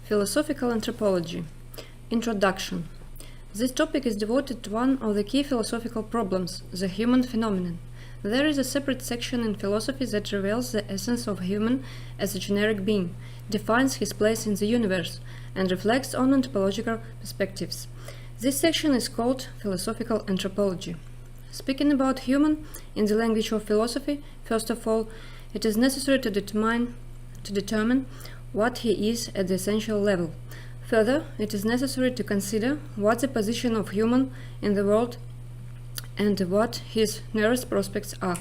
Philosophical Anthropology. Introduction. This topic is devoted to one of the key philosophical problems, the human phenomenon. There is a separate section in philosophy that reveals the essence of human as a generic being, defines his place in the universe, and reflects on ontological perspectives. This section is called Philosophical Anthropology. Speaking about human in the language of philosophy, first of all, it is necessary to determine what he is at the essential level. Further, it is necessary to consider what the position of human in the world and what his nearest prospects are.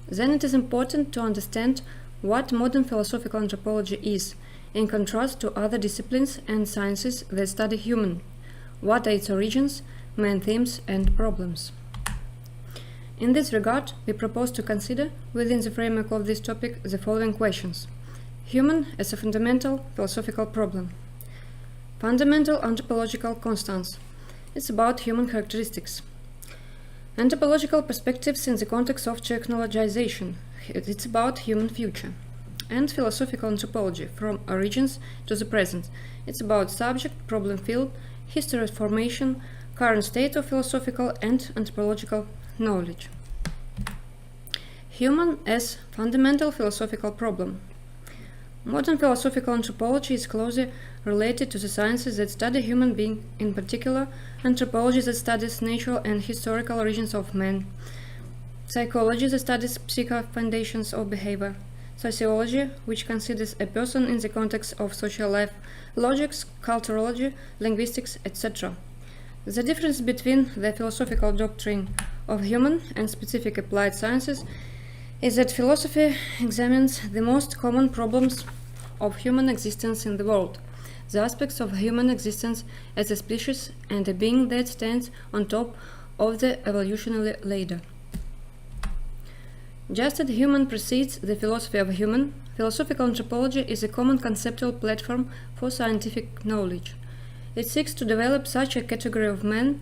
Then it is important to understand what modern philosophical anthropology is, in contrast to other disciplines and sciences that study human. What are its origins, main themes, and problems? In this regard, we propose to consider, within the framework of this topic, the following questions. Human as a fundamental philosophical problem. Fundamental anthropological constants. It's about human characteristics. Anthropological perspectives in the context of technologization. It's about human future. And philosophical anthropology, from origins to the present. It's about subject, problem field, history of formation, current state of philosophical and anthropological knowledge. Human as fundamental philosophical problem. Modern philosophical anthropology is closely related to the sciences that study human being, in particular, anthropology that studies natural and historical origins of man, psychology that studies psychic foundations of behavior, sociology, which considers a person in the context of social life, logics, culturology, linguistics, etc. The difference between the philosophical doctrine of human and specific applied sciences is that philosophy examines the most common problems of human existence in the world, the aspects of human existence as a species and a being that stands on top of the evolutionary ladder. Just as human precedes the philosophy of human, philosophical anthropology is a common conceptual platform for scientific knowledge. It seeks to develop such a category of man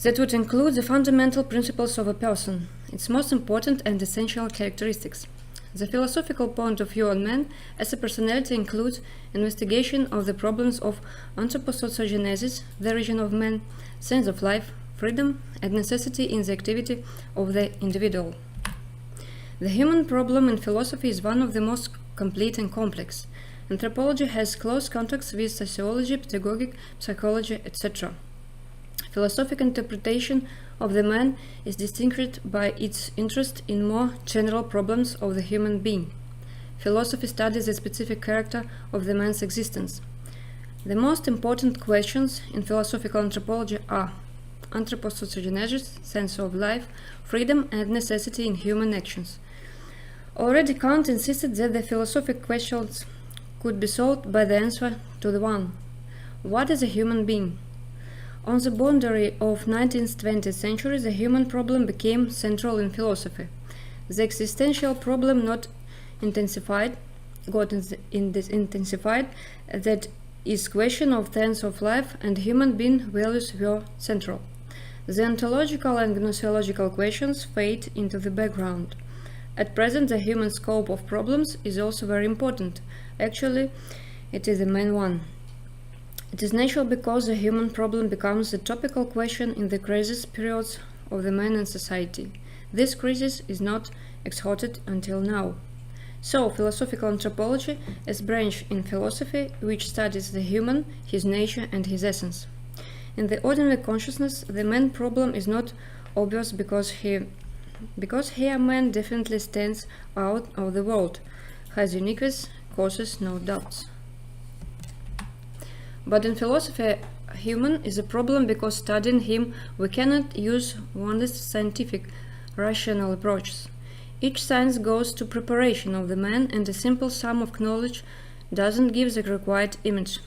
that would include the fundamental principles of a person, its most important and essential characteristics. The philosophical point of view on man as a personality includes investigation of the problems of anthropocentrism, the origin of man, sense of life, freedom, and necessity in the activity of the individual. The human problem in philosophy is one of the most complete and complex. Anthropology has close contacts with sociology, pedagogic, psychology, etc. Philosophical interpretation of the man is distinguished by its interest in more general problems of the human being. Philosophy studies the specific character of the man's existence. The most important questions in philosophical anthropology are anthropocentrism, sense of life, freedom, and necessity in human actions. Already Kant insisted that the philosophic questions could be solved by the answer to the one: what is a human being? On the boundary of 19th-20th century, the human problem became central in philosophy. The existential problem got intensified, that is, question of sense of life and human being values were central. The ontological and gnoseological questions fade into the background. At present, the human scope of problems is also very important. Actually, it is the main one. It is natural because the human problem becomes the topical question in the crisis periods of the man and society. This crisis is not exhausted until now. So, philosophical anthropology is a branch in philosophy which studies the human, his nature, and his essence. In the ordinary consciousness, the man problem is not obvious because here man definitely stands out of the world, has uniqueness, causes no doubts. But in philosophy, human is a problem because studying him we cannot use only scientific, rational approaches. Each science goes to preparation of the man, and a simple sum of knowledge doesn't give the required image.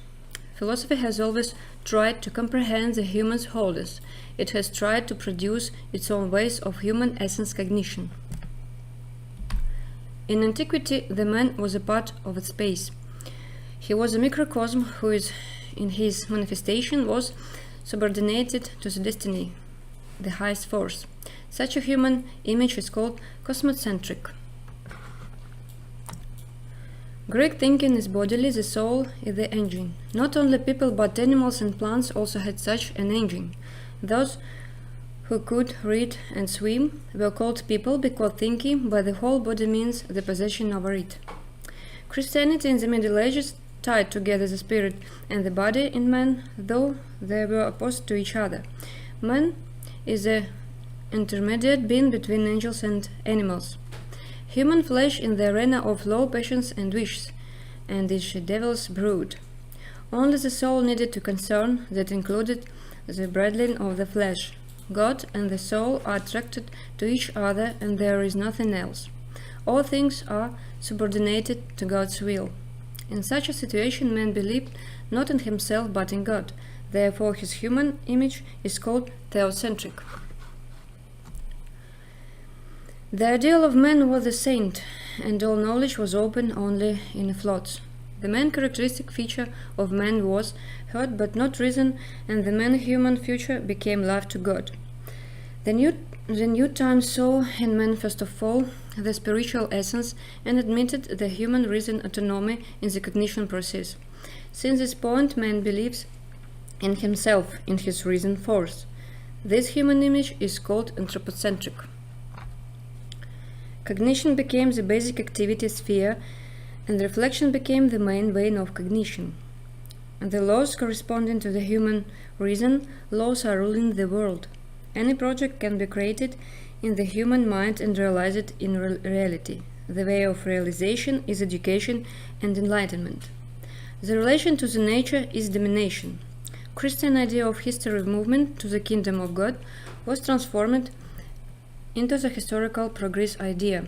Philosophy has always tried to comprehend the human's wholeness. It has tried to produce its own ways of human essence cognition. In antiquity, the man was a part of its space. He was a microcosm who is in his manifestation was subordinated to the destiny, the highest force. Such a human image is called cosmocentric. Greek thinking is bodily, the soul is the engine. Not only people but animals and plants also had such an engine. Those who could read and swim were called people because thinking by the whole body means the possession over it. Christianity in the Middle Ages tied together the spirit and the body in man, though they were opposed to each other. Man is an intermediate being between angels and animals. Human flesh in the arena of law, passions, and wishes, and is the devil's brood. Only the soul needed to concern that included the bridling of the flesh. God and the soul are attracted to each other, and there is nothing else. All things are subordinated to God's will. In such a situation, man believed not in himself but in God. Therefore, his human image is called theocentric. The ideal of man was the saint, and all knowledge was open only in floods. The main characteristic feature of man was heart but not reason, and the main human feature became love to God. The new time saw in man first of all the spiritual essence and admitted the human reason autonomy in the cognition process. Since this point, man believes in himself, in his reason force. This human image is called anthropocentric. Cognition became the basic activity sphere, and reflection became the main vein of cognition. And the laws corresponding to the human reason, laws are ruling the world. Any project can be created in the human mind and realized in reality. The way of realization is education and enlightenment. The relation to the nature is domination. Christian idea of history of movement to the kingdom of God was transformed into the historical progress idea.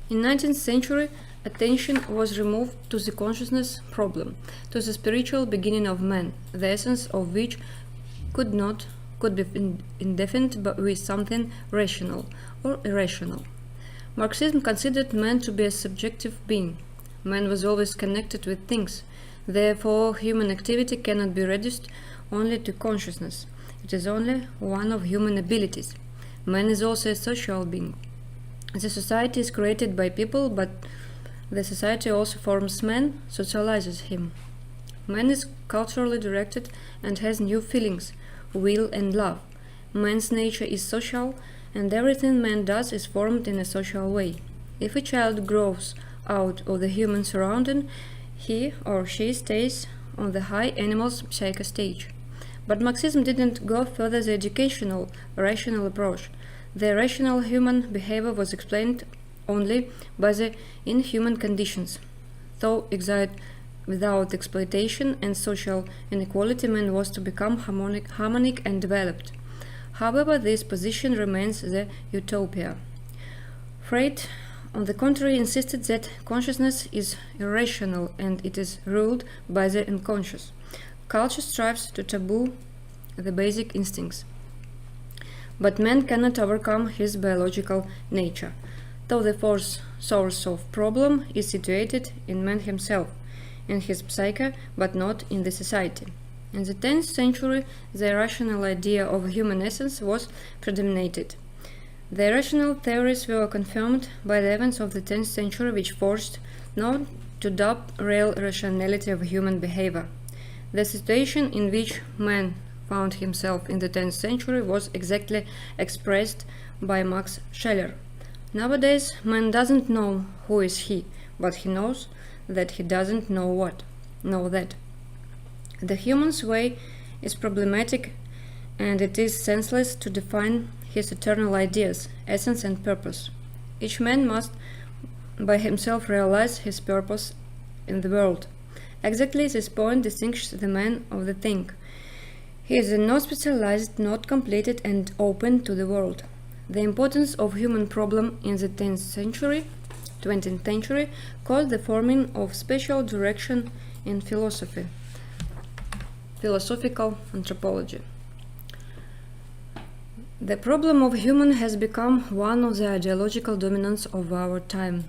In 19th century, attention was removed to the consciousness problem, to the spiritual beginning of man, the essence of which could be indefined but with something rational or irrational. Marxism considered man to be a subjective being. Man was always connected with things. Therefore, human activity cannot be reduced only to consciousness. It is only one of human abilities. Man is also a social being. The society is created by people, but the society also forms man, socializes him. Man is culturally directed and has new feelings, will and love. Man's nature is social, and everything man does is formed in a social way. If a child grows out of the human surrounding, he or she stays on the high animal's psycho stage. But Marxism didn't go further the educational, rational approach. The rational human behavior was explained only by the inhuman conditions. Though exiled without exploitation and social inequality, man was to become harmonic and developed. However, this position remains the utopia. Freud, on the contrary, insisted that consciousness is irrational and it is ruled by the unconscious. Culture strives to taboo the basic instincts. But man cannot overcome his biological nature, though the source of problem is situated in man himself, in his psyche, but not in the society. In the 10th century, the irrational idea of human essence was predominated. The irrational theories were confirmed by the events of the 10th century, which forced none to doubt real rationality of human behavior. The situation in which man found himself in the 10th century was exactly expressed by Max Scheler. Nowadays, man doesn't know who is he, but he knows that he doesn't know that. The human's way is problematic, and it is senseless to define his eternal ideas, essence and purpose. Each man must by himself realize his purpose in the world. Exactly this point distinguishes the man of the thing. He is not specialized, not completed, and open to the world. The importance of human problem in the 20th century caused the forming of special direction in philosophy, philosophical anthropology. The problem of human has become one of the ideological dominants of our time.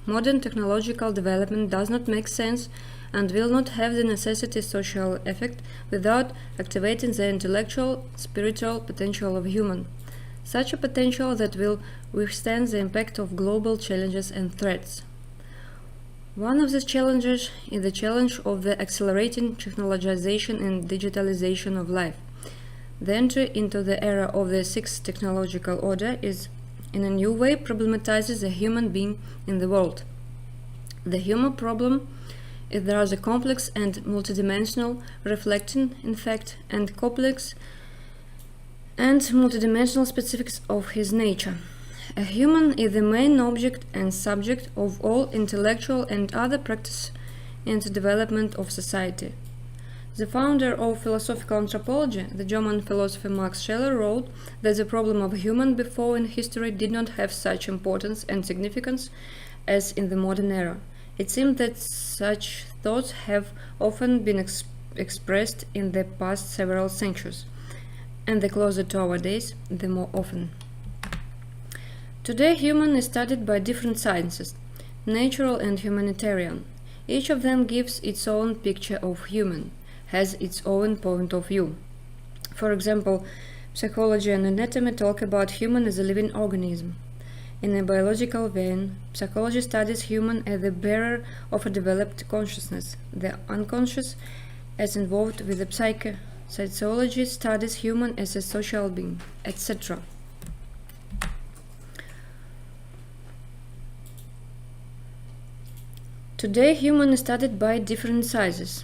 Modern technological development does not make sense and will not have the necessary social effect without activating the intellectual, spiritual potential of human. Such a potential that will withstand the impact of global challenges and threats. One of these challenges is the challenge of the accelerating technologization and digitalization of life. The entry into the era of the sixth technological order is, in a new way, problematizes the human being in the world. The human problem is there as a complex and multidimensional, reflecting, in fact, and complex and multidimensional specifics of his nature. A human is the main object and subject of all intellectual and other practice in the development of society. The founder of philosophical anthropology, the German philosopher Max Scheler, wrote that the problem of human before in history did not have such importance and significance as in the modern era. It seems that such thoughts have often been expressed in the past several centuries, and the closer to our days, the more often. Today, human is studied by different sciences, natural and humanitarian. Each of them gives its own picture of human, has its own point of view. For example, psychology and anatomy talk about human as a living organism. In a biological vein, psychology studies human as the bearer of a developed consciousness, the unconscious as involved with the psyche. Sociology studies human as a social being, etc. Today, human is studied by different sciences.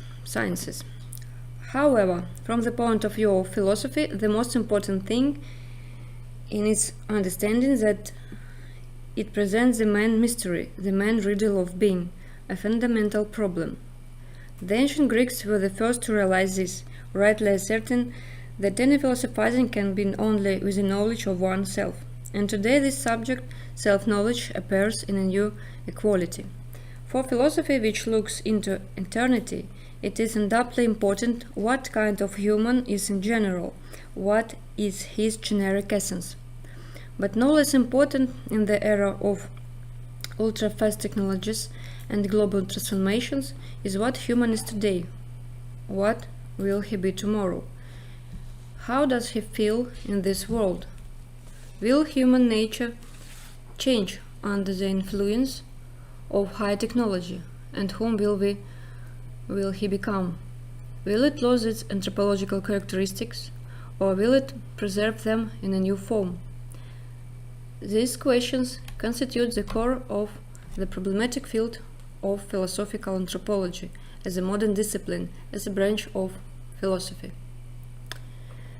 However, from the point of view of philosophy, the most important thing in its understanding is that it presents the main mystery, the main riddle of being, a fundamental problem. The ancient Greeks were the first to realize this, rightly asserting that any philosophizing can be only with the knowledge of oneself. And today this subject, self-knowledge, appears in a new equality. For philosophy, which looks into eternity, it is undoubtedly important what kind of human is in general, what is his generic essence. But no less important in the era of ultra-fast technologies and global transformations is what human is today. What will he be tomorrow? How does he feel in this world? Will human nature change under the influence of high technology, and whom will he become? Will it lose its anthropological characteristics, or will it preserve them in a new form? These questions constitute the core of the problematic field of philosophical anthropology as a modern discipline, as a branch of philosophy.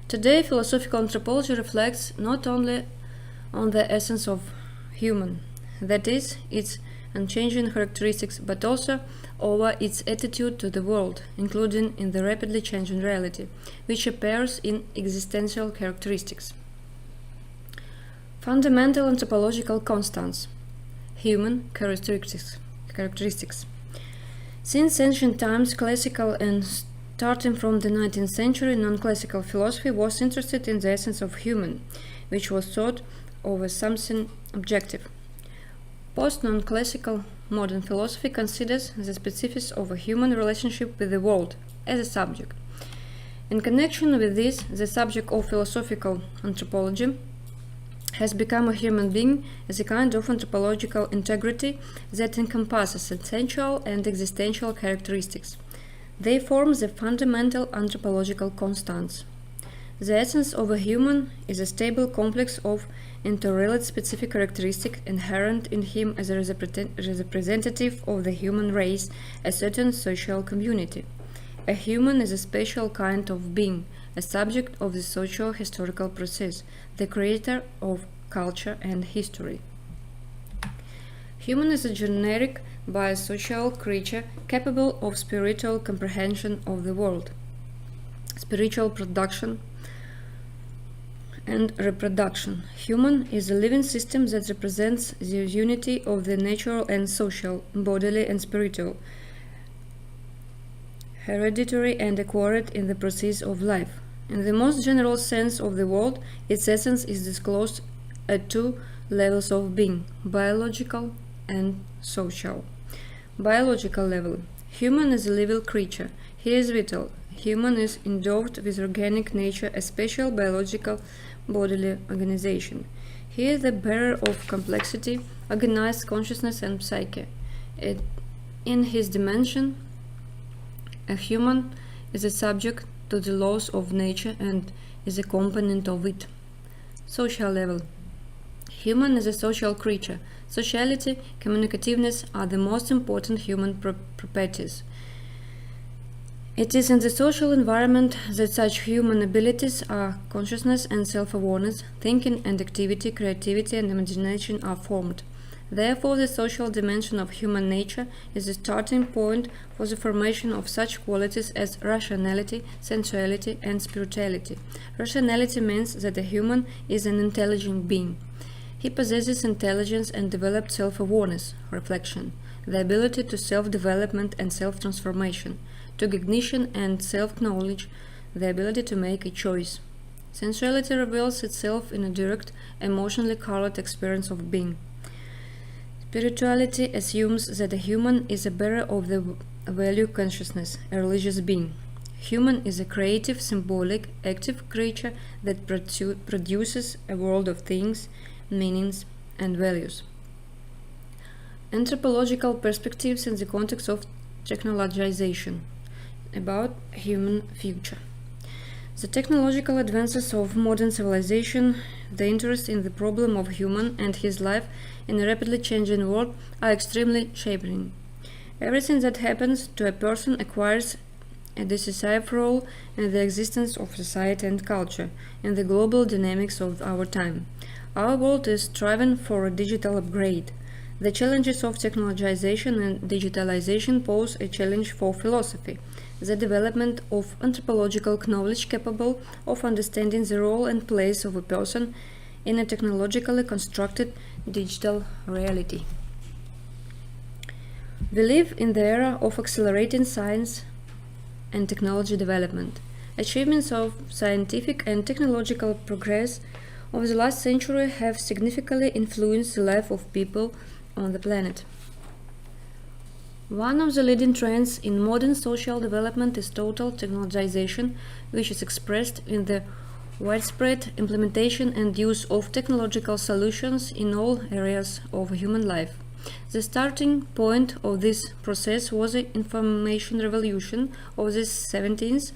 Today, philosophical anthropology reflects not only on the essence of human, that is, its unchanging characteristics, but also over its attitude to the world, including in the rapidly changing reality, which appears in existential characteristics. Fundamental anthropological constants. Human characteristics. Since ancient times, classical and starting from the 19th century, non-classical philosophy was interested in the essence of human, which was thought of as something objective. Post-non-classical modern philosophy considers the specifics of a human relationship with the world as a subject. In connection with this, the subject of philosophical anthropology has become a human being as a kind of anthropological integrity that encompasses essential and existential characteristics. They form the fundamental anthropological constants. The essence of a human is a stable complex of interrelated specific characteristics inherent in him as a representative of the human race, a certain social community. A human is a special kind of being, a subject of the socio-historical process, the creator of culture and history. Human is a generic biosocial creature capable of spiritual comprehension of the world, spiritual production and reproduction. Human is a living system that represents the unity of the natural and social, bodily and spiritual, hereditary and acquired in the process of life. In the most general sense of the word, its essence is disclosed at two levels of being, biological and social. Biological level. Human is a living creature. He is vital. Human is endowed with organic nature, a special biological bodily organization. He is the bearer of complexity, organized consciousness and psyche. In his dimension, a human is a subject to the laws of nature and is a component of it. Social level. Human is a social creature. Sociality, communicativeness are the most important human properties. It is in the social environment that such human abilities are consciousness and self-awareness, thinking and activity, creativity and imagination are formed. Therefore, the social dimension of human nature is the starting point for the formation of such qualities as rationality, sensuality, and spirituality. Rationality means that a human is an intelligent being. He possesses intelligence and developed self-awareness, reflection, the ability to self-development and self-transformation, to cognition and self-knowledge, the ability to make a choice. Sensuality reveals itself in a direct, emotionally colored experience of being. Spirituality assumes that a human is a bearer of the value consciousness, a religious being. Human is a creative, symbolic, active creature that produces a world of things, meanings, and values. Anthropological perspectives in the context of technologization. About human future. The technological advances of modern civilization, the interest in the problem of human and his life in a rapidly changing world are extremely shaping. Everything that happens to a person acquires a decisive role in the existence of society and culture, in the global dynamics of our time. Our world is striving for a digital upgrade. The challenges of technologization and digitalization pose a challenge for philosophy, the development of anthropological knowledge capable of understanding the role and place of a person in a technologically constructed digital reality. We live in the era of accelerating science and technology development. Achievements of scientific and technological progress of the last century have significantly influenced the life of people on the planet. One of the leading trends in modern social development is total technologization, which is expressed in the widespread implementation and use of technological solutions in all areas of human life. The starting point of this process was the information revolution of the 70s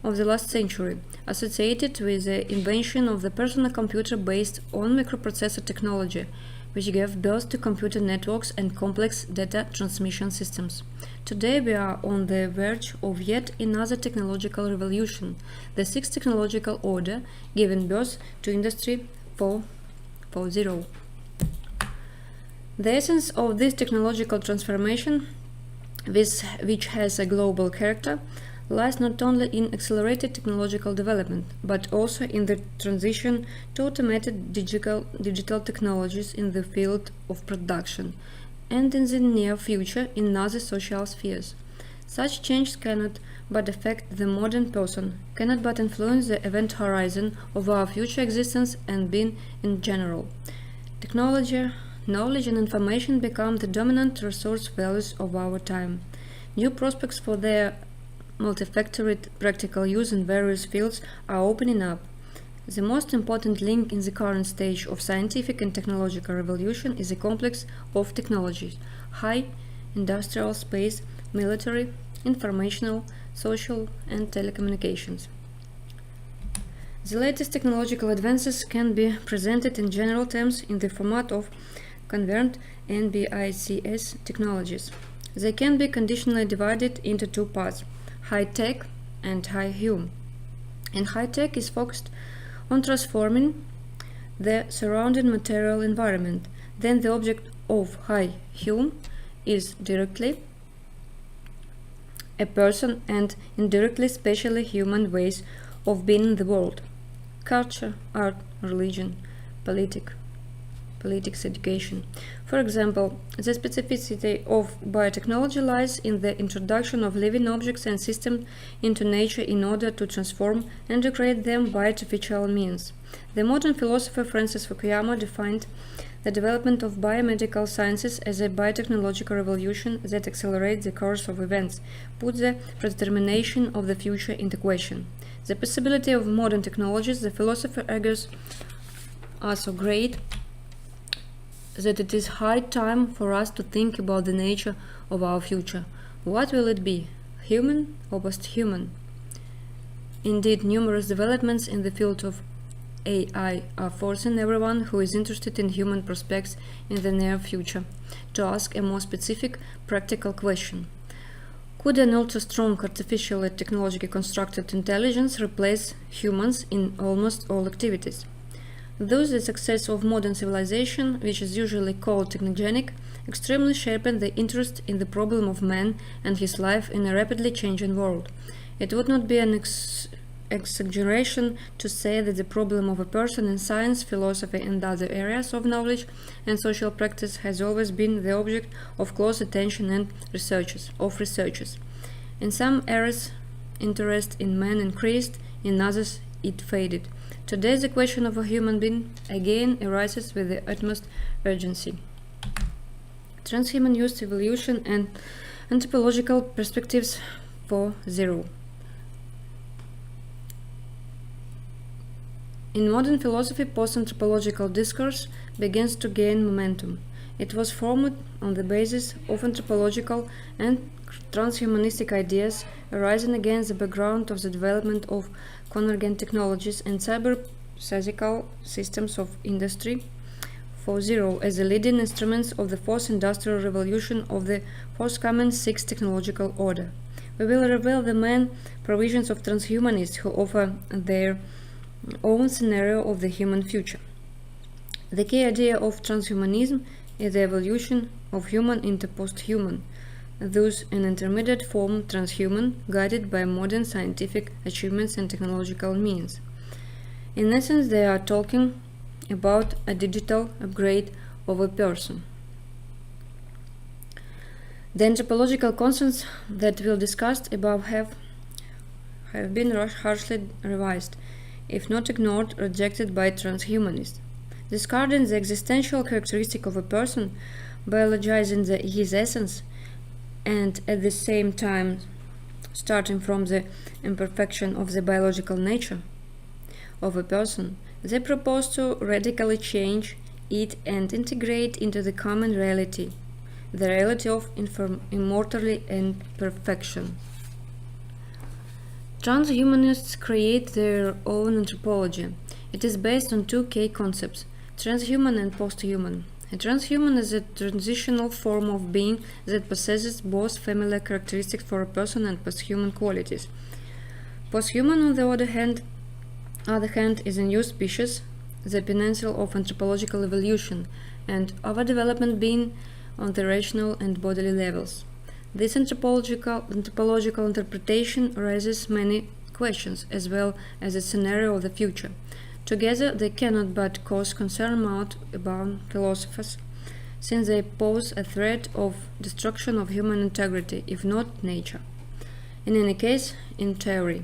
of the last century, associated with the invention of the personal computer based on microprocessor technology, which gave birth to computer networks and complex data transmission systems. Today we are on the verge of yet another technological revolution, the sixth technological order, giving birth to Industry 4.0. The essence of this technological transformation, which has a global character, lies not only in accelerated technological development, but also in the transition to automated digital technologies in the field of production, and in the near future in other social spheres. Such change cannot but affect the modern person, cannot but influence the event horizon of our future existence and being in general. Technology, knowledge and information become the dominant resource values of our time. New prospects for their multifactorial practical use in various fields are opening up. The most important link in the current stage of scientific and technological revolution is a complex of technologies: high, industrial, space, military, informational, social, and telecommunications. The latest technological advances can be presented in general terms in the format of convergent NBICS technologies. They can be conditionally divided into two parts: high-tech and high-hum. And high-tech is focused on transforming the surrounding material environment. Then the object of high-hum is directly a person and indirectly specially human ways of being in the world: culture, art, religion, politics, education. For example, the specificity of biotechnology lies in the introduction of living objects and systems into nature in order to transform and recreate them by artificial means. The modern philosopher Francis Fukuyama defined the development of biomedical sciences as a biotechnological revolution that accelerates the course of events, puts the predetermination of the future into question. The possibility of modern technologies, the philosopher argues, are so great that it is high time for us to think about the nature of our future. What will it be, human or post-human? Indeed, numerous developments in the field of AI are forcing everyone who is interested in human prospects in the near future to ask a more specific, practical question. Could an ultra-strong artificially technologically constructed intelligence replace humans in almost all activities? Thus, the success of modern civilization, which is usually called technogenic, extremely sharpened the interest in the problem of man and his life in a rapidly changing world. It would not be an exaggeration to say that the problem of a person in science, philosophy, and other areas of knowledge and social practice has always been the object of close attention and researchers. In some areas, interest in man increased; in others, it faded. Today, the question of a human being again arises with the utmost urgency. Transhuman used evolution and anthropological perspectives for zero. In modern philosophy, post-anthropological discourse begins to gain momentum. It was formed on the basis of anthropological and transhumanistic ideas arising against the background of the development of convergent technologies and cyber-physical systems of industry 4.0 as the leading instruments of the fourth industrial revolution of the forthcoming sixth technological order. We will reveal the main provisions of transhumanists who offer their own scenario of the human future. The key idea of transhumanism is the evolution of human into post-human, thus an intermediate form transhuman guided by modern scientific achievements and technological means. In essence, they are talking about a digital upgrade of a person. The anthropological concepts that we'll discuss above have been harshly revised, if not ignored, rejected by transhumanists. Discarding the existential characteristic of a person, biologizing his essence, and at the same time starting from the imperfection of the biological nature of a person, they propose to radically change it and integrate into the common reality, the reality of immortality and perfection. Transhumanists create their own anthropology. It is based on two key concepts, transhuman and post-human. A transhuman is a transitional form of being that possesses both familiar characteristics for a person and post-human qualities. Post-human, on the other hand, is a new species, the pinnacle of anthropological evolution, and overdevelopment being on the rational and bodily levels. This anthropological interpretation raises many questions, as well as a scenario of the future. Together, they cannot but cause concern about philosophers, since they pose a threat of destruction of human integrity, if not nature. In any case, in theory,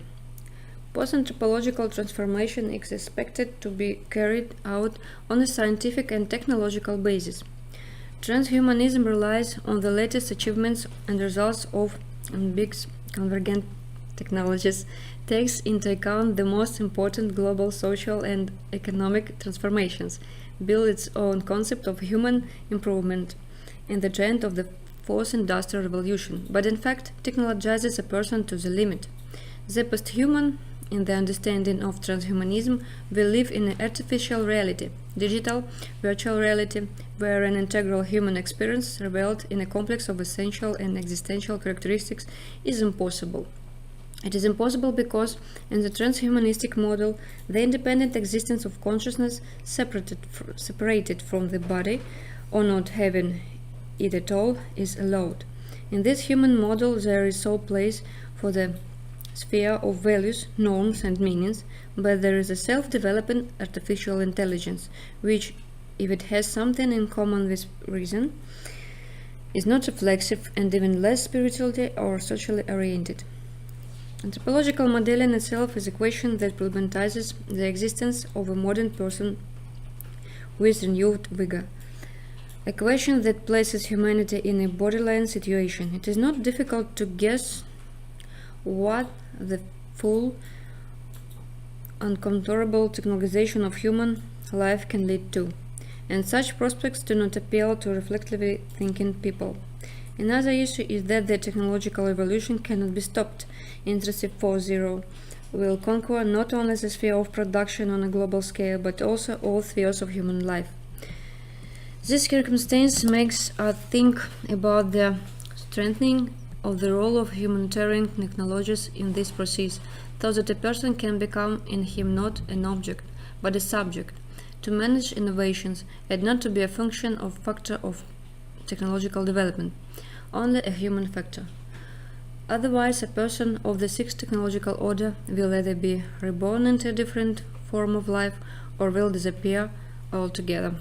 post-anthropological transformation is expected to be carried out on a scientific and technological basis. Transhumanism relies on the latest achievements and results of big convergent technologies, takes into account the most important global social and economic transformations, builds its own concept of human improvement in the trend of the fourth industrial revolution, but in fact technologizes a person to the limit. The post-human, in the understanding of transhumanism, will live in an artificial reality, digital, virtual reality, where an integral human experience revealed in a complex of essential and existential characteristics is impossible. It is impossible because, in the transhumanistic model, the independent existence of consciousness separated from the body, or not having it at all, is allowed. In this human model, there is no place for the sphere of values, norms, and meanings, but there is a self-developing artificial intelligence, which, if it has something in common with reason, is not reflexive and even less spiritually or socially oriented. Anthropological modeling itself is a question that problematizes the existence of a modern person with renewed vigor. A question that places humanity in a borderline situation. It is not difficult to guess what the full, uncontrollable technologization of human life can lead to. and such prospects do not appeal to reflectively thinking people. Another issue is that the technological evolution cannot be stopped. Industry 4.0 will conquer not only the sphere of production on a global scale, but also all spheres of human life. This circumstance makes us think about the strengthening of the role of humanitarian technologies in this process, so that a person can become in him not an object, but a subject, to manage innovations, and not to be a function or factor of technological development, only a human factor. Otherwise, a person of the sixth technological order will either be reborn into a different form of life or will disappear altogether.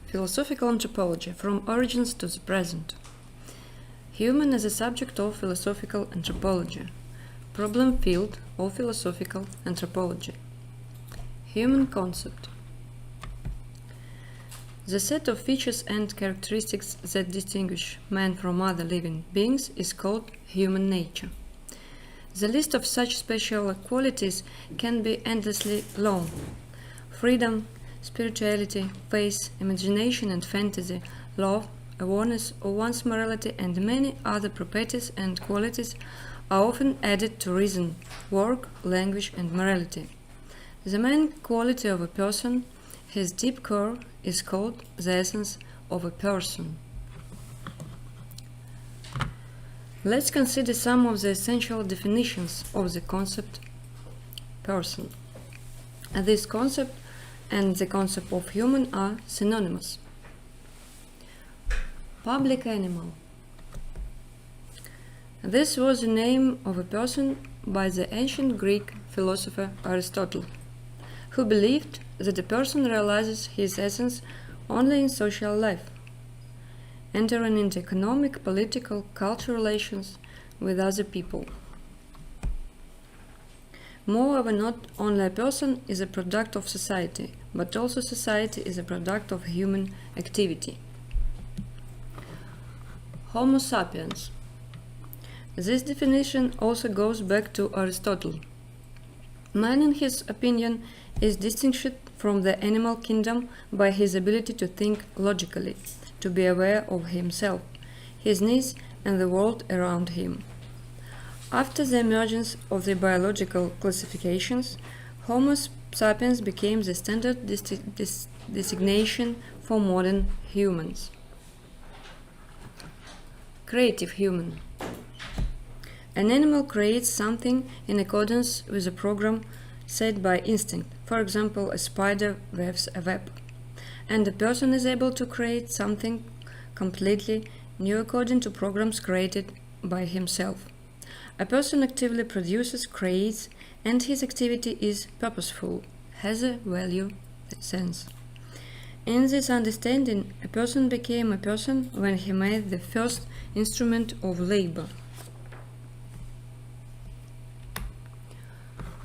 Philosophical anthropology, from origins to the present. Human as a subject of philosophical anthropology. Problem field of philosophical anthropology. Human concept. The set of features and characteristics that distinguish man from other living beings is called human nature. The list of such special qualities can be endlessly long. Freedom, spirituality, faith, imagination and fantasy, love, awareness of one's morality, and many other properties and qualities are often added to reason, work, language, and morality. The main quality of a person, his deep core, is called the essence of a person. Let's consider some of the essential definitions of the concept person. This concept and the concept of human are synonymous. Public animal. This was the name of a person by the ancient Greek philosopher Aristotle, who believed that a person realizes his essence only in social life, entering into economic, political, cultural relations with other people. Moreover, not only a person is a product of society, but also society is a product of human activity. Homo sapiens. This definition also goes back to Aristotle. Man, in his opinion, is distinguished from the animal kingdom by his ability to think logically, to be aware of himself, his needs, and the world around him. After the emergence of the biological classifications, Homo sapiens became the standard designation for modern humans. Creative human. An animal creates something in accordance with a program set by instinct. For example, a spider weaves a web. And a person is able to create something completely new according to programs created by himself. A person actively produces, creates, and his activity is purposeful, has a value sense. In this understanding, a person became a person when he made the first instrument of labor.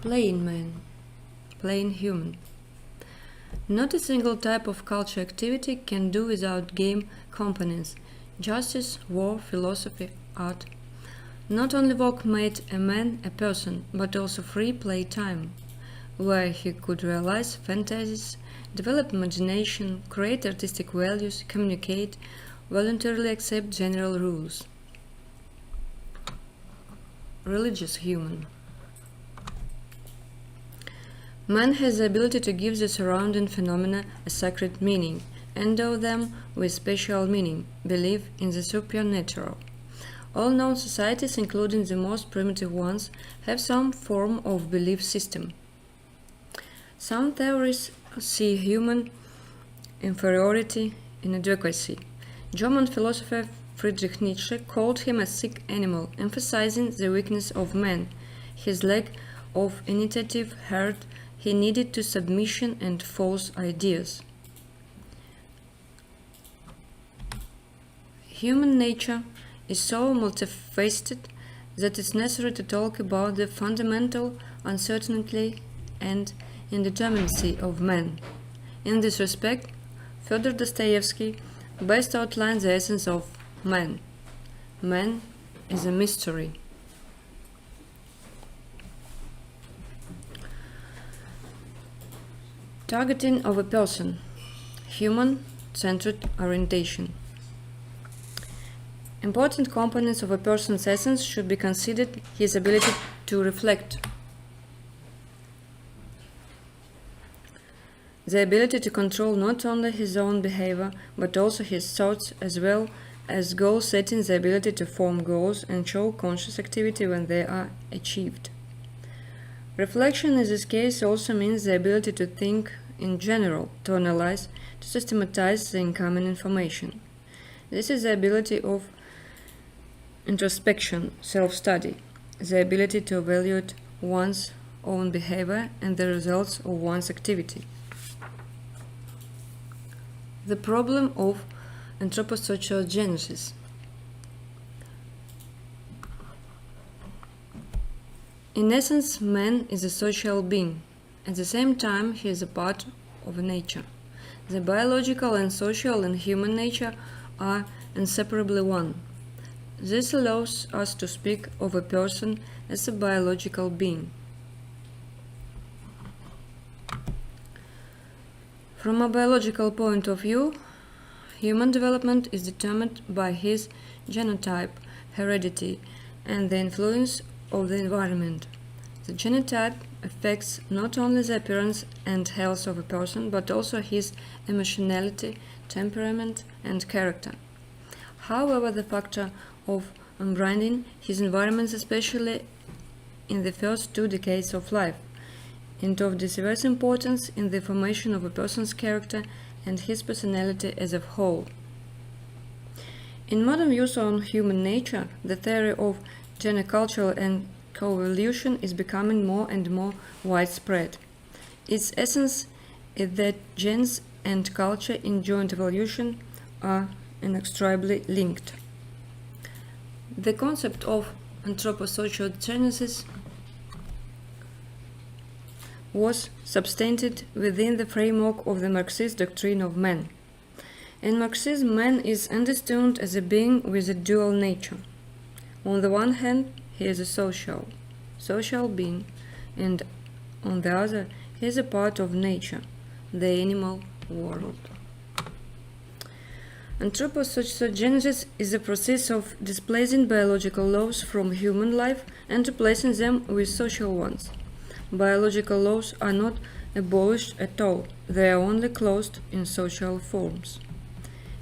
Plain man, plain human. Not a single type of culture activity can do without game components: justice, war, philosophy, art. Not only work made a man a person, but also free play time, where he could realize fantasies, develop imagination, create artistic values, communicate, voluntarily accept general rules. Religious human. Man has the ability to give the surrounding phenomena a sacred meaning, endow them with special meaning, believe in the supernatural. All known societies, including the most primitive ones, have some form of belief system. Some theories see human inferiority in inadequacy. German philosopher Friedrich Nietzsche called him a sick animal, emphasizing the weakness of man, his lack of initiative, hurt he needed to submission and false ideas. Human nature is so multifaceted that it's necessary to talk about the fundamental uncertainty and indeterminacy of man. In this respect, Fyodor Dostoevsky best outlines the essence of man. Man is a mystery. Targeting of a person. Human-centered orientation. Important components of a person's essence should be considered: his ability to reflect, the ability to control not only his own behavior but also his thoughts, as well as goal setting, the ability to form goals and show conscious activity when they are achieved. Reflection in this case also means the ability to think in general, to analyze, to systematize the incoming information. This is the ability of introspection, self-study, the ability to evaluate one's own behavior and the results of one's activity. The problem of anthropocentrism. In essence, man is a social being. At the same time, he is a part of nature. The biological and social and human nature are inseparably one. This allows us to speak of a person as a biological being. From a biological point of view, human development is determined by his genotype, heredity, and the influence of the environment. The genotype affects not only the appearance and health of a person, but also his emotionality, temperament, and character. However, the factor of upbringing, his environment, especially in the first 2 decades of life, and of diverse importance in the formation of a person's character and his personality as a whole. In modern views on human nature, the theory of genoculture and coevolution is becoming more and more widespread. Its essence is that genes and culture in joint evolution are inextricably linked. The concept of anthropocentrism was substantiated within the framework of the Marxist doctrine of man. In Marxism, man is understood as a being with a dual nature. On the one hand, he is a social being, and on the other, he is a part of nature, the animal world. Anthropocentrism is a process of displacing biological laws from human life and replacing them with social ones. Biological laws are not abolished at all, they are only closed in social forms.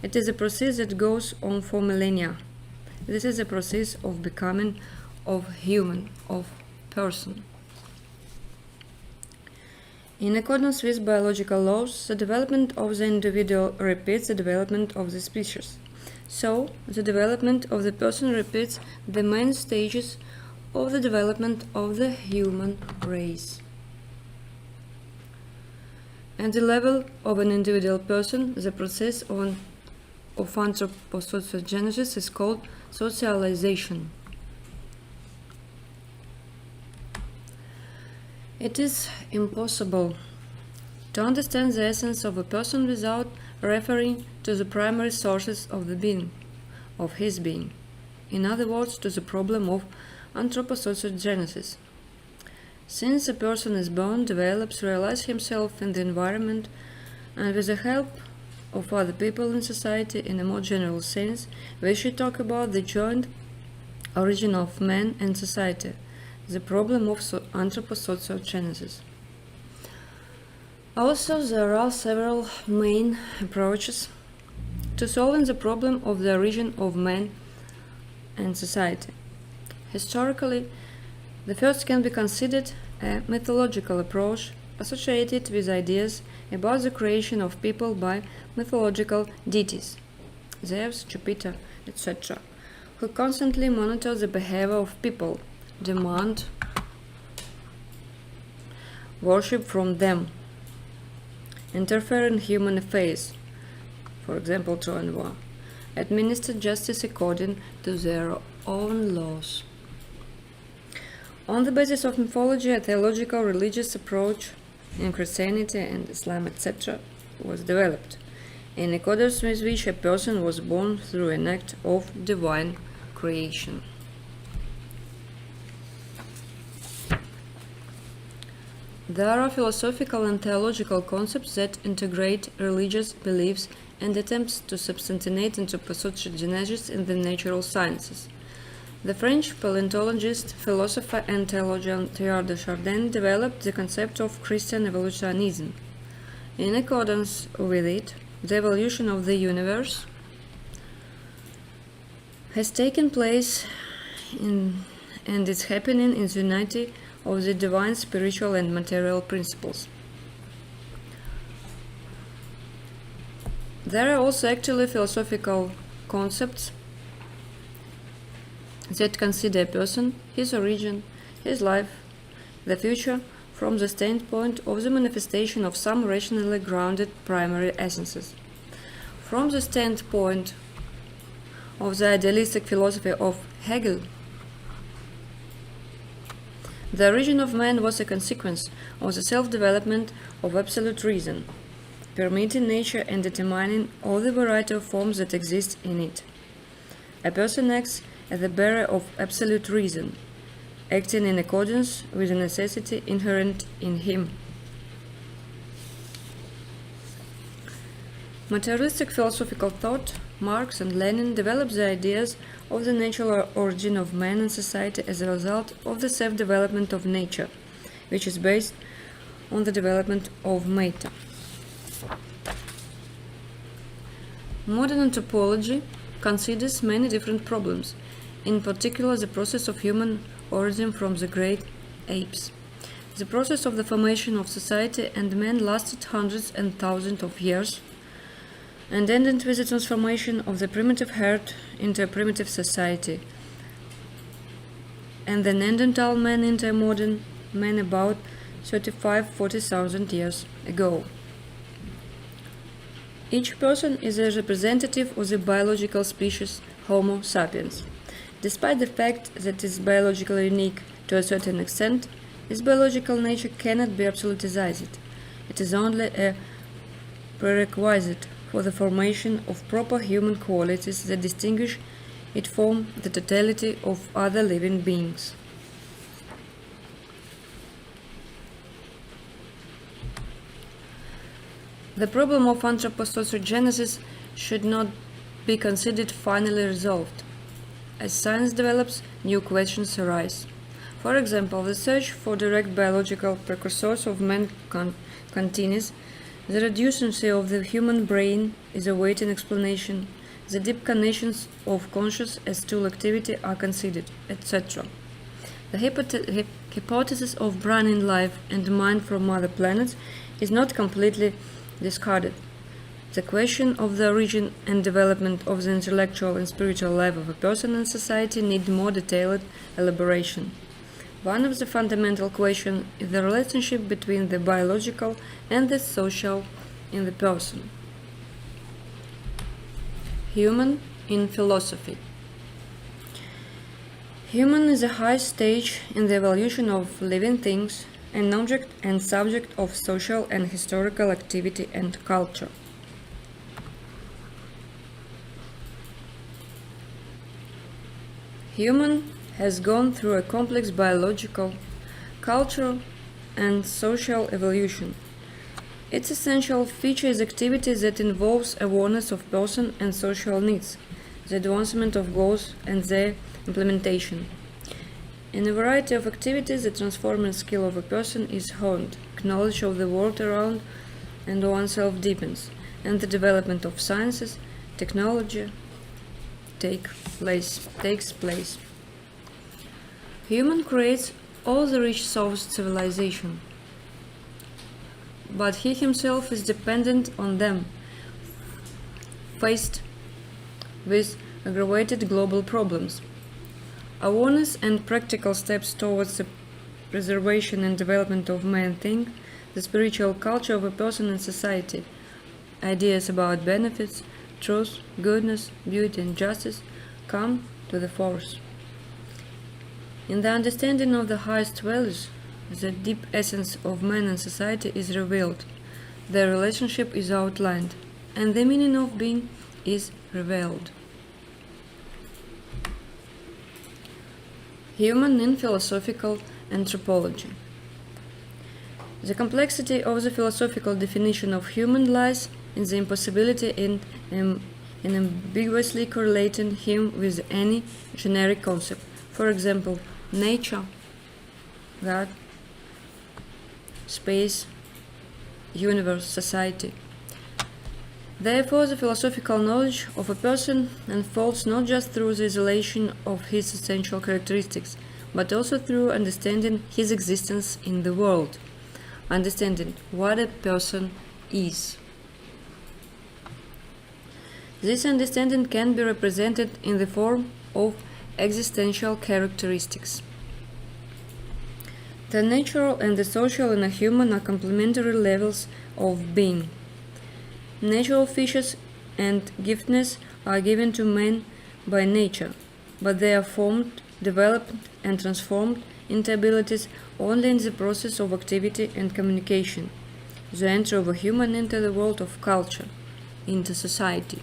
It is a process that goes on for millennia. This is a process of becoming of human, of person. In accordance with biological laws, the development of the individual repeats the development of the species. So, the development of the person repeats the main stages of the development of the human race. At the level of an individual person, the process of anthropocentrism is called socialization. It is impossible to understand the essence of a person without referring to the primary sources of the being, of his being. In other words, to the problem of anthropocentrism. Since a person is born, develops, realizes himself in the environment, and with the help of other people in society in a more general sense, we should talk about the joint origin of man and society, the problem of anthropocentrism. Also, there are several main approaches to solving the problem of the origin of man and society. Historically, the first can be considered a mythological approach associated with ideas about the creation of people by mythological deities, Zeus, Jupiter, etc., who constantly monitor the behavior of people, demand worship from them, interfere in human affairs, for example, Trojan War, administer justice according to their own laws. On the basis of mythology, a theological religious approach in Christianity and Islam, etc., was developed, in accordance with which a person was born through an act of divine creation. There are philosophical and theological concepts that integrate religious beliefs and attempts to substantiate anthropocentrism in the natural sciences. The French paleontologist, philosopher, and theologian Teilhard de Chardin developed the concept of Christian evolutionism. In accordance with it, the evolution of the universe has taken place and is happening in the unity of the divine spiritual and material principles. There are also actually philosophical concepts that consider a person, his origin, his life, the future, from the standpoint of the manifestation of some rationally grounded primary essences. From the standpoint of the idealistic philosophy of Hegel, the origin of man was a consequence of the self-development of absolute reason, permeating nature and determining all the variety of forms that exist in it. A person acts as the bearer of absolute reason, acting in accordance with the necessity inherent in him. Materialistic philosophical thought, Marx and Lenin developed the ideas of the natural origin of man and society as a result of the self-development of nature, which is based on the development of matter. Modern anthropology considers many different problems, in particular the process of human origin from the great apes. The process of the formation of society and man lasted hundreds and thousands of years, and ended with the transformation of the primitive herd into a primitive society, and the Neanderthal man into a modern man about 35–40,000 years ago. Each person is a representative of the biological species Homo sapiens. Despite the fact that it is biologically unique to a certain extent, its biological nature cannot be absolutized. It is only a prerequisite for the formation of proper human qualities that distinguish it from the totality of other living beings. The problem of anthropocentric should not be considered finally resolved. As science develops, new questions arise. For example, the search for direct biological precursors of man continues. The reducency of the human brain is awaiting explanation. The deep connections of conscious as tool activity are considered, etc. The hypothesis of brain life and mind from other planets is not completely discarded. The question of the origin and development of the intellectual and spiritual life of a person and society need more detailed elaboration. One of the fundamental questions is the relationship between the biological and the social in the person. Human in philosophy. Human is a high stage in the evolution of living things, an object and subject of social and historical activity and culture. Human has gone through a complex biological, cultural, and social evolution. Its essential feature is activity that involves awareness of person and social needs, the advancement of goals and their implementation. In a variety of activities, the transforming skill of a person is honed, knowledge of the world around and oneself deepens, and the development of sciences, technology takes place. Human creates all the rich source civilization, but he himself is dependent on them, faced with aggravated global problems. Awareness and practical steps towards the preservation and development of man think, the spiritual culture of a person and society, ideas about benefits, truth, goodness, beauty, and justice come to the fore. In the understanding of the highest values, the deep essence of man and society is revealed, their relationship is outlined, and the meaning of being is revealed. Human in philosophical anthropology. The complexity of the philosophical definition of human lies in the impossibility in ambiguously correlating him with any generic concept, for example, nature, God, space, universe, society. Therefore, the philosophical knowledge of a person unfolds not just through the isolation of his essential characteristics, but also through understanding his existence in the world, understanding what a person is. This understanding can be represented in the form of existential characteristics. The natural and the social in a human are complementary levels of being. Natural features and giftedness are given to man by nature, but they are formed, developed, and transformed into abilities only in the process of activity and communication, the entry of a human into the world of culture, into society.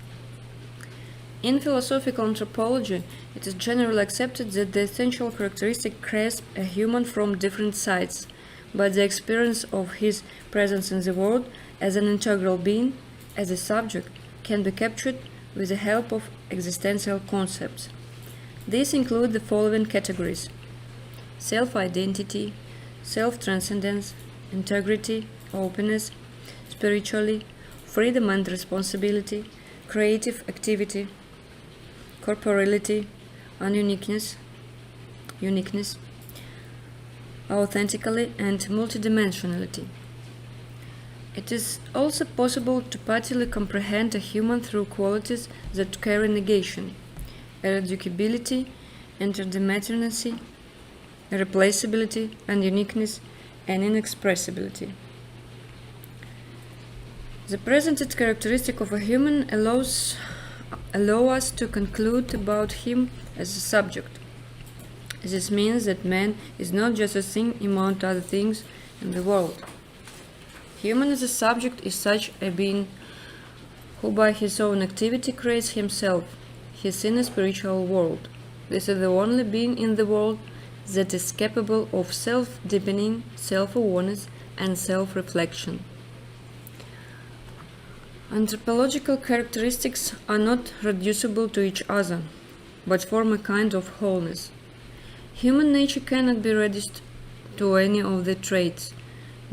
In philosophical anthropology, it is generally accepted that the essential characteristic grasps a human from different sides, but the experience of his presence in the world as an integral being, as a subject, can be captured with the help of existential concepts. These include the following categories: self-identity, self-transcendence, integrity, openness, spirituality, freedom and responsibility, creative activity, corporeality, uniqueness, authentically, and multidimensionality. It is also possible to partially comprehend a human through qualities that carry negation: irreducibility, interdimensionality, irreplaceability, and uniqueness, and inexpressibility. The presented characteristic of a human allow us to conclude about him as a subject. This means that man is not just a thing among other things in the world. Human as a subject is such a being who by his own activity creates himself, his inner spiritual world. This is the only being in the world that is capable of self-deepening, self-awareness, and self-reflection. Anthropological characteristics are not reducible to each other, but form a kind of wholeness. Human nature cannot be reduced to any of the traits,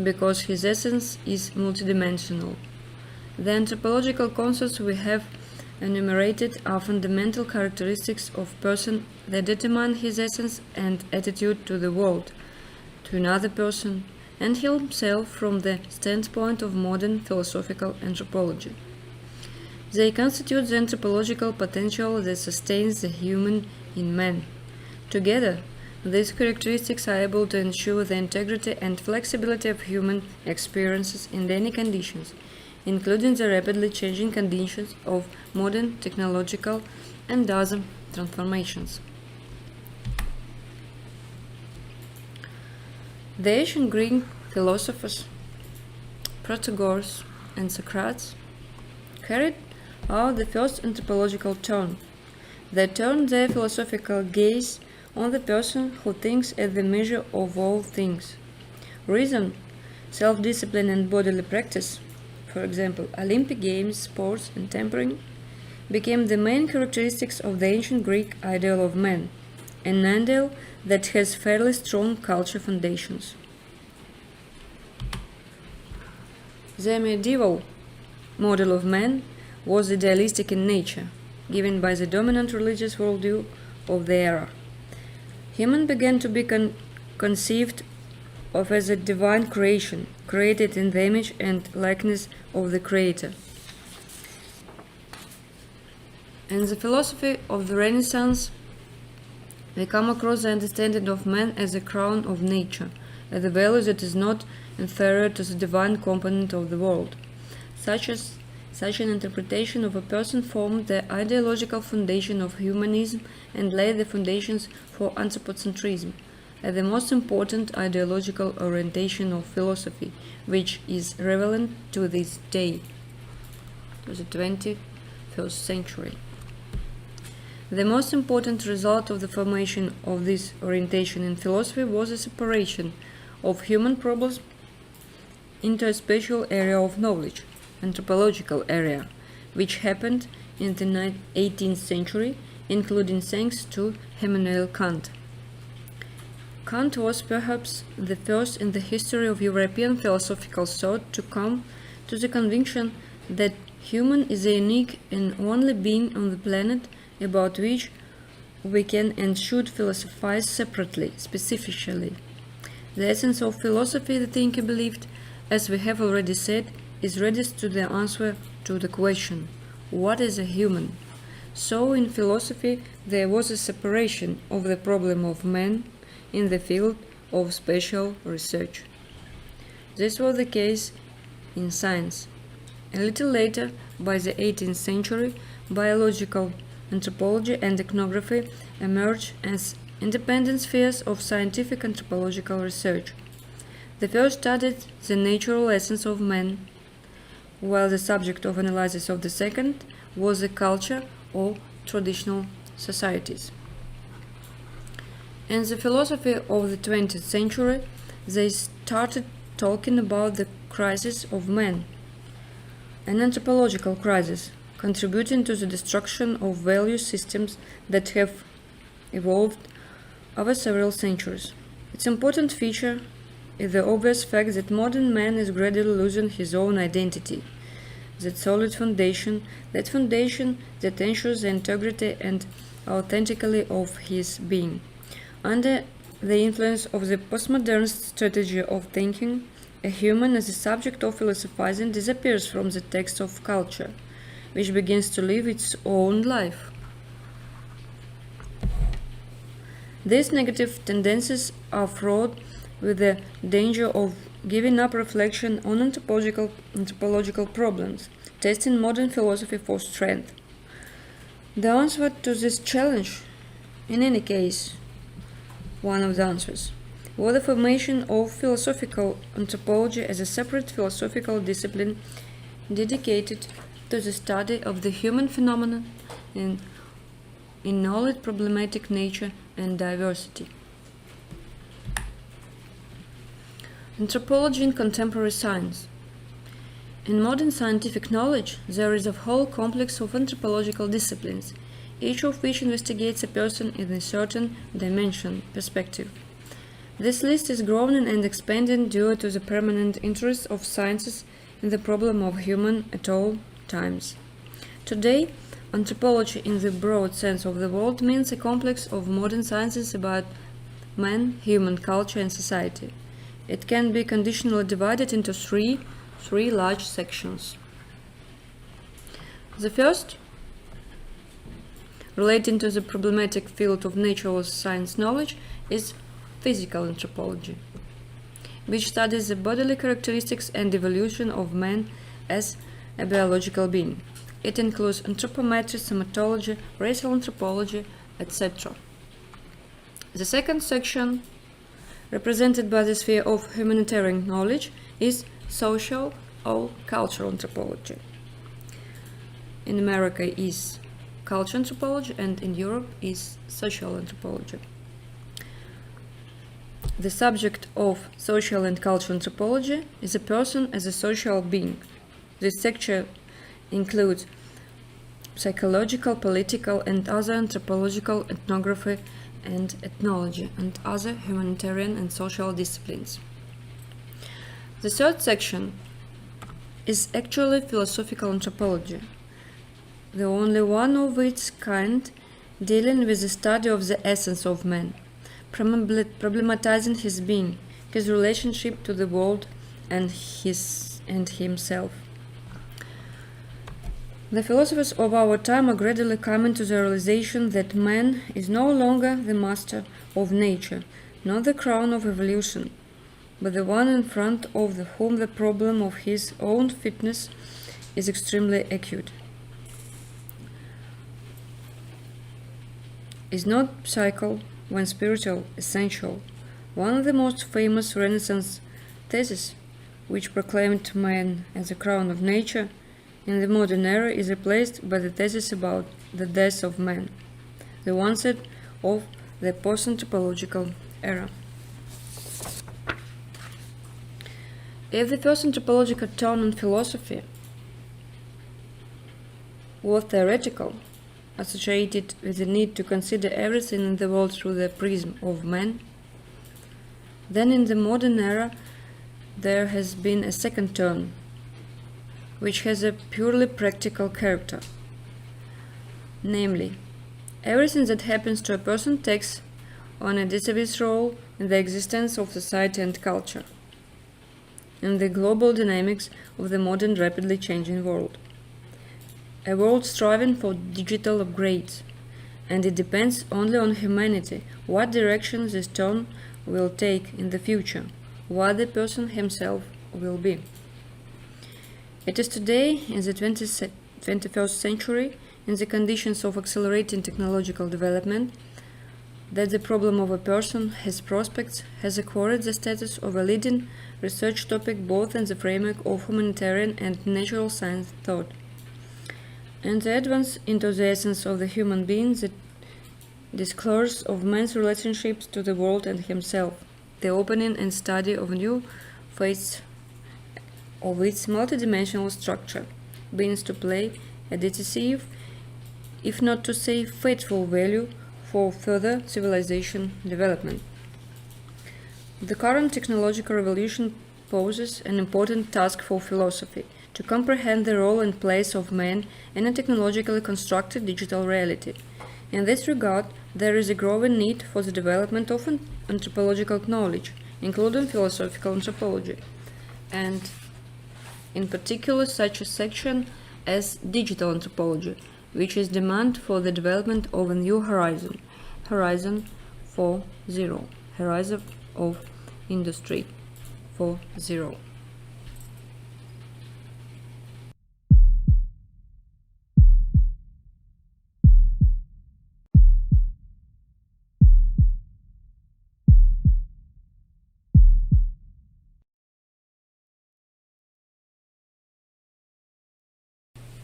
because his essence is multidimensional. The anthropological concepts we have enumerated are fundamental characteristics of person that determine his essence and attitude to the world, to another person, and himself from the standpoint of modern philosophical anthropology. They constitute the anthropological potential that sustains the human in man. Together, these characteristics are able to ensure the integrity and flexibility of human experiences in any conditions, including the rapidly changing conditions of modern technological and other transformations. The ancient Greek philosophers, Protagoras and Socrates, carried out the first anthropological turn. They turned their philosophical gaze on the person who thinks as the measure of all things. Reason, self-discipline and bodily practice, for example, Olympic games, sports, and tempering, became the main characteristics of the ancient Greek ideal of man, an ideal that has fairly strong culture foundations. The medieval model of man was idealistic in nature, given by the dominant religious worldview of the era. Human began to be conceived of as a divine creation, created in the image and likeness of the Creator. In the philosophy of the Renaissance, we come across the understanding of man as a crown of nature, as a value that is not inferior to the divine component of the world, such as Such an interpretation of a person formed the ideological foundation of humanism and laid the foundations for Anthropocentrism, the most important ideological orientation of philosophy, which is relevant to this day, to the 21st century. The most important result of the formation of this orientation in philosophy was a separation of human problems into a special area of knowledge, anthropological area, which happened in the 18th century, including thanks to Immanuel Kant. Kant was perhaps the first in the history of European philosophical thought to come to the conviction that human is a unique and only being on the planet about which we can and should philosophize separately, specifically. The essence of philosophy, the thinker believed, as we have already said, is reduced to the answer to the question, what is a human? So in philosophy there was a separation of the problem of man in the field of special research. This was the case in science. A little later, by the 18th century, biological anthropology and ethnography emerged as independent spheres of scientific anthropological research. The first studied the natural essence of man, while the subject of analysis of the second was the culture or traditional societies. In the philosophy of the 20th century, they started talking about the crisis of man, an anthropological crisis, contributing to the destruction of value systems that have evolved over several centuries. Its important feature is the obvious fact that modern man is gradually losing his own identity, that solid foundation that ensures the integrity and authenticity of his being. Under the influence of the postmodern strategy of thinking, a human as a subject of philosophizing disappears from the text of culture, which begins to live its own life. These negative tendencies are fraught with the danger of giving up reflection on anthropological problems, testing modern philosophy for strength. The answer to this challenge, in any case, one of the answers, was the formation of philosophical anthropology as a separate philosophical discipline dedicated to the study of the human phenomenon in all its problematic nature and diversity. Anthropology in contemporary science. In modern scientific knowledge, there is a whole complex of anthropological disciplines, each of which investigates a person in a certain dimension, perspective. This list is growing and expanding due to the permanent interest of sciences in the problem of human at all times. Today, anthropology in the broad sense of the word means a complex of modern sciences about man, human culture and society. It can be conditionally divided into three large sections. The first, relating to the problematic field of natural science knowledge, is physical anthropology, which studies the bodily characteristics and evolution of man as a biological being. It includes anthropometry, somatology, racial anthropology, etc. The second section, represented by the sphere of humanitarian knowledge, is social or cultural anthropology. In America is culture anthropology and in Europe is social anthropology. The subject of social and cultural anthropology is a person as a social being. This section includes psychological, political, and other anthropological ethnography and ethnology, and other humanitarian and social disciplines. The third section is actually philosophical anthropology, the only one of its kind dealing with the study of the essence of man, problematizing his being, his relationship to the world and himself. The philosophers of our time are gradually coming to the realization that man is no longer the master of nature, not the crown of evolution, but the one in front of whom the problem of his own fitness is extremely acute. Is not psycho when spiritual essential? One of the most famous Renaissance theses, which proclaimed man as a crown of nature, in the modern era is replaced by the thesis about the death of man, the onset of the post-anthropological era. If the first anthropological turn on philosophy was theoretical, associated with the need to consider everything in the world through the prism of man, then in the modern era there has been a second turn, which has a purely practical character. Namely, everything that happens to a person takes on a decisive role in the existence of society and culture, in the global dynamics of the modern rapidly changing world. A world striving for digital upgrades, and it depends only on humanity what direction this turn will take in the future, what the person himself will be. It is today, in the 21st century, in the conditions of accelerating technological development, that the problem of a person, his prospects, has acquired the status of a leading research topic both in the framework of humanitarian and natural science thought, and the advance into the essence of the human being, the discourse of man's relationships to the world and himself, the opening and study of new phases of its multidimensional structure, begins to play a decisive, if not to say fateful value for further civilization development. The current technological revolution poses an important task for philosophy, to comprehend the role and place of man in a technologically constructed digital reality. In this regard, there is a growing need for the development of anthropological knowledge, including philosophical anthropology, and in particular such a section as digital anthropology, which is demand for the development of a new horizon 4.0, horizon of industry 4.0.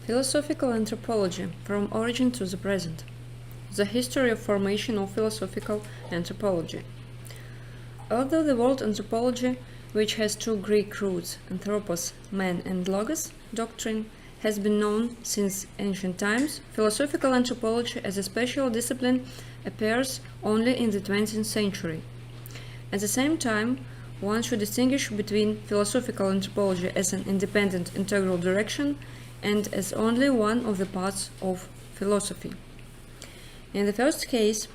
Philosophical anthropology, from origin to the present. The history of formation of philosophical anthropology. Although the word anthropology, which has two Greek roots, anthropos, man, and logos, doctrine, has been known since ancient times, philosophical anthropology as a special discipline appears only in the 20th century. At the same time, one should distinguish between philosophical anthropology as an independent integral direction and as only one of the parts of philosophy. In the first case,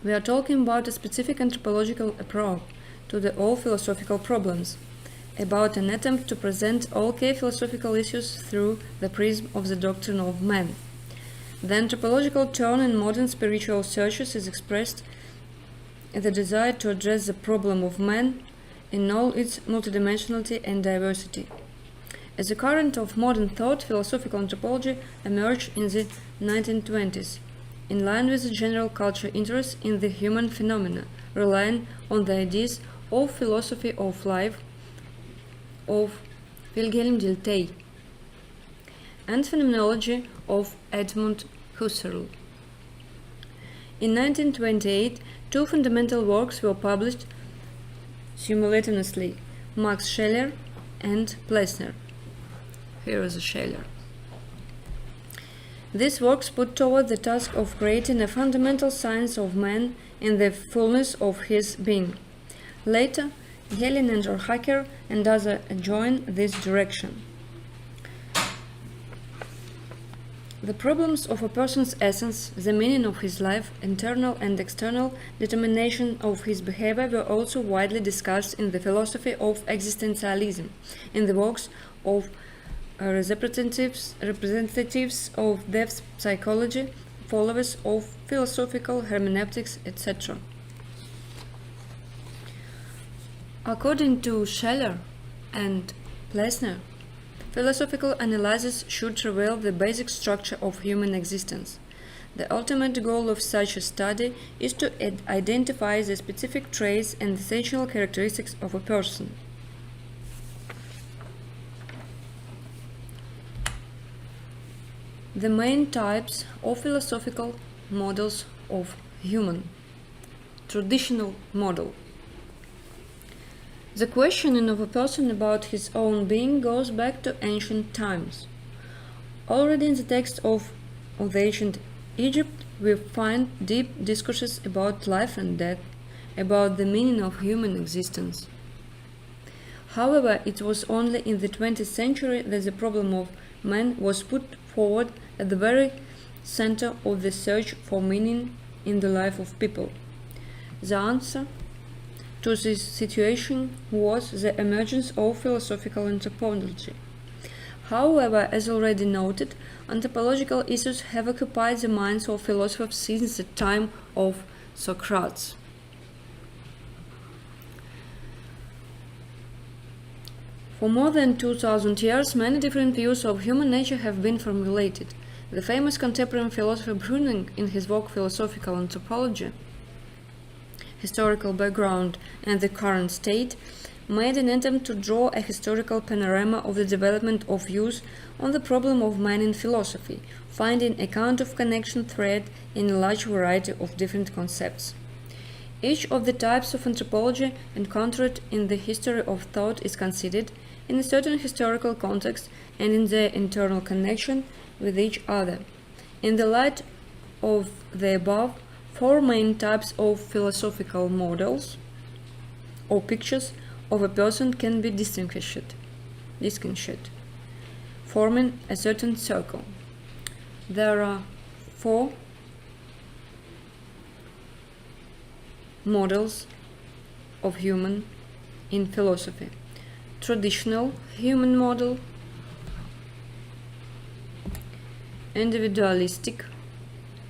we are talking about a specific anthropological approach to all philosophical problems, about an attempt to present all key philosophical issues through the prism of the doctrine of man. The anthropological turn in modern spiritual searches is expressed in the desire to address the problem of man in all its multidimensionality and diversity. As a current of modern thought, philosophical anthropology emerged in the 1920s, in line with the general cultural interest in the human phenomena, relying on the ideas of philosophy of life of Wilhelm Dilthey and phenomenology of Edmund Husserl. In 1928, two fundamental works were published simultaneously, Max Scheler and Plessner. Here is a Scheler. These works put toward the task of creating a fundamental science of man in the fullness of his being. Later, Gehlen and Rohrhacker and others joined this direction. The problems of a person's essence, the meaning of his life, internal and external determination of his behavior were also widely discussed in the philosophy of existentialism, in the works of representatives of depth psychology, followers of philosophical hermeneutics, etc. According to Scheler and Plessner, philosophical analysis should reveal the basic structure of human existence. The ultimate goal of such a study is to identify the specific traits and essential characteristics of a person. The main types of philosophical models of human. Traditional model. The questioning of a person about his own being goes back to ancient times. Already in the text of the ancient Egypt, we find deep discourses about life and death, about the meaning of human existence. However, it was only in the 20th century that the problem of man was put forward at the very center of the search for meaning in the life of people. The answer to this situation was the emergence of philosophical anthropology. However, as already noted, anthropological issues have occupied the minds of philosophers since the time of Socrates. For more than 2000 years, many different views of human nature have been formulated. The famous contemporary philosopher Brüning, in his work Philosophical Anthropology, Historical Background and the Current State, made an attempt to draw a historical panorama of the development of views on the problem of man in philosophy, finding a kind of connection thread in a large variety of different concepts. Each of the types of anthropology encountered in the history of thought is considered in a certain historical context and in their internal connection with each other. In the light of the above, four main types of philosophical models or pictures of a person can be distinguished, forming a certain circle. There are four models of human in philosophy. Traditional human model, individualistic,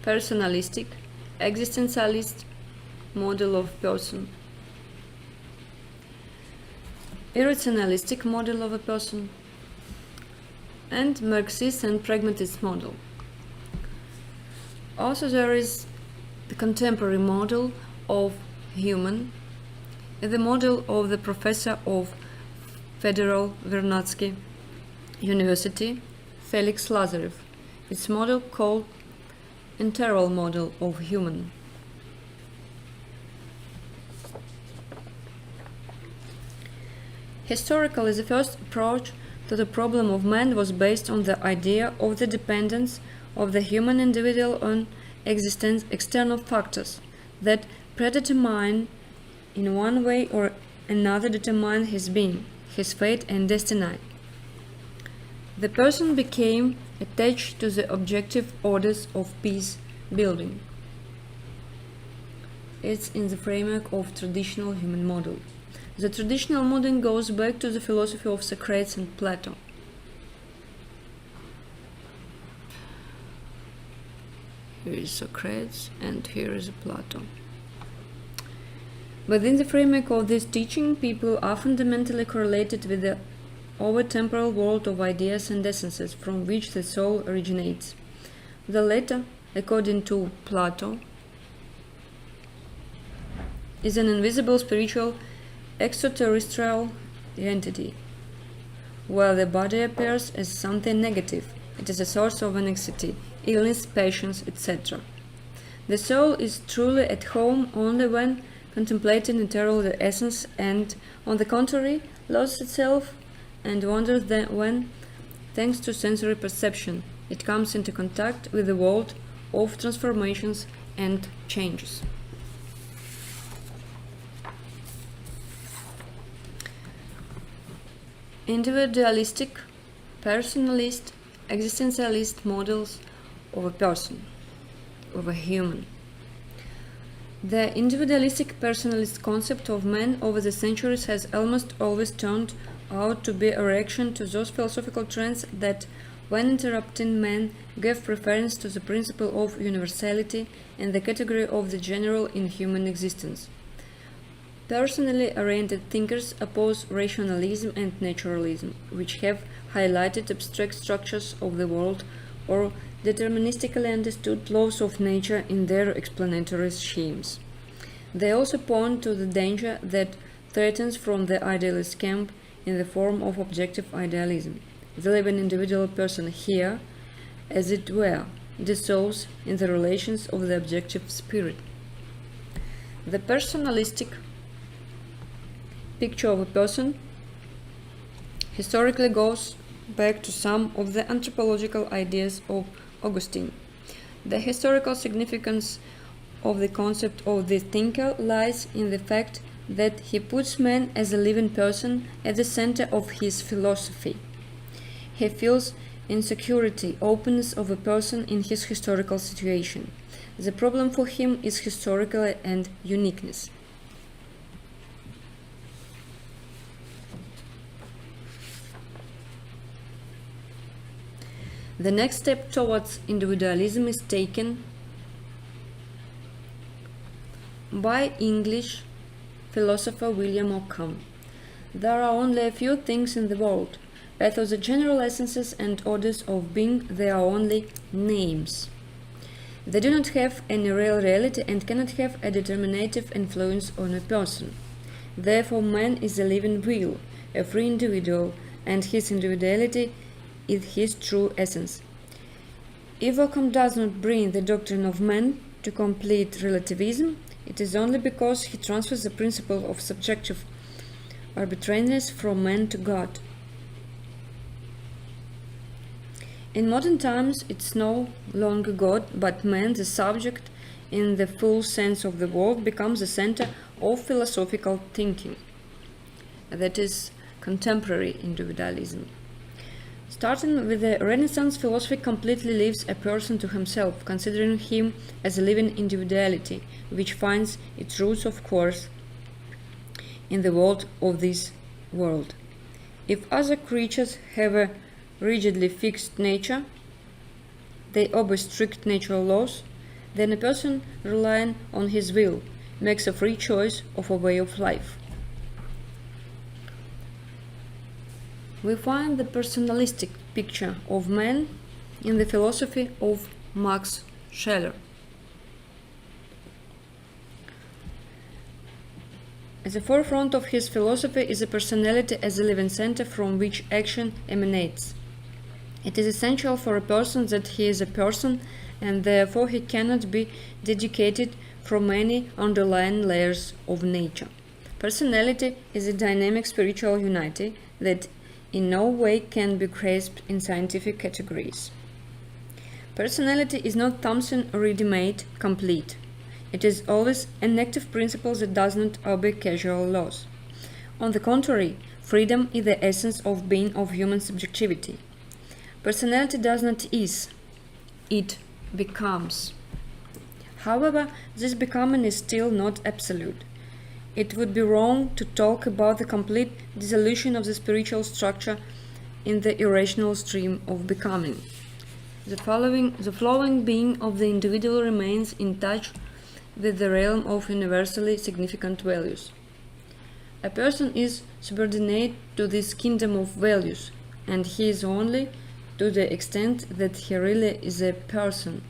personalistic, existentialist model of person, irrationalistic model of a person, and Marxist and Pragmatist model. Also there is the contemporary model of human, the model of the professor of Federal Vernadsky University, Felix Lazarev. Its model called Integral model of human. Historically, the first approach to the problem of man was based on the idea of the dependence of the human individual on external factors that predetermine in one way or another determine his being, his fate and destiny. The person became attached to the objective orders of peace building. It's in the framework of traditional human model. The traditional model goes back to the philosophy of Socrates and Plato. Here is Socrates and here is Plato. Within the framework of this teaching, people are fundamentally correlated with the over-temporal world of ideas and essences from which the soul originates. The latter, according to Plato, is an invisible spiritual extraterrestrial entity, while the body appears as something negative. It is a source of anxiety, illness, passions, etc. The soul is truly at home only when contemplating eternal the essence and, on the contrary, loses itself and wanders when, thanks to sensory perception, it comes into contact with the world of transformations and changes. Individualistic, personalist, existentialist models of a person, of a human. The individualistic personalist concept of man over the centuries has almost always turned out to be a reaction to those philosophical trends that, when interrupting man, gave preference to the principle of universality and the category of the general in human existence. Personally oriented thinkers oppose rationalism and naturalism, which have highlighted abstract structures of the world or deterministically understood laws of nature in their explanatory schemes. They also point to the danger that threatens from the idealist camp in the form of objective idealism. The living individual person here, as it were, dissolves in the relations of the objective spirit. The personalistic picture of a person historically goes back to some of the anthropological ideas of Augustine. The historical significance of the concept of the thinker lies in the fact that he puts man as a living person at the center of his philosophy. He feels insecurity, openness of a person in his historical situation. The problem for him is historically and uniqueness. The next step towards individualism is taken by English philosopher William Ockham. There are only a few things in the world. As of the general essences and orders of being, they are only names. They do not have any real reality and cannot have a determinative influence on a person. Therefore, man is a living will, a free individual, and his individuality is his true essence. If Ockham does not bring the doctrine of man to complete relativism, it is only because he transfers the principle of subjective arbitrariness from man to God. In modern times, it's no longer God, but man, the subject in the full sense of the word, becomes the center of philosophical thinking. That is contemporary individualism. Starting with the Renaissance, philosophy completely leaves a person to himself, considering him as a living individuality, which finds its roots, of course, in the world of this world. If other creatures have a rigidly fixed nature, they obey strict natural laws, then a person relying on his will makes a free choice of a way of life. We find the personalistic picture of man in the philosophy of Max Scheler. At the forefront of his philosophy is a personality as a living center from which action emanates. It is essential for a person that he is a person, and therefore he cannot be dedicated from any underlying layers of nature. Personality is a dynamic spiritual unity that in no way can be grasped in scientific categories. Personality is not something ready-made, complete. It is always an active principle that does not obey casual laws. On the contrary, freedom is the essence of being of human subjectivity. Personality does not is, it becomes. However, this becoming is still not absolute. It would be wrong to talk about the complete dissolution of the spiritual structure in the irrational stream of becoming. The flowing being of the individual remains in touch with the realm of universally significant values. A person is subordinate to this kingdom of values, and he is only to the extent that he really is a person,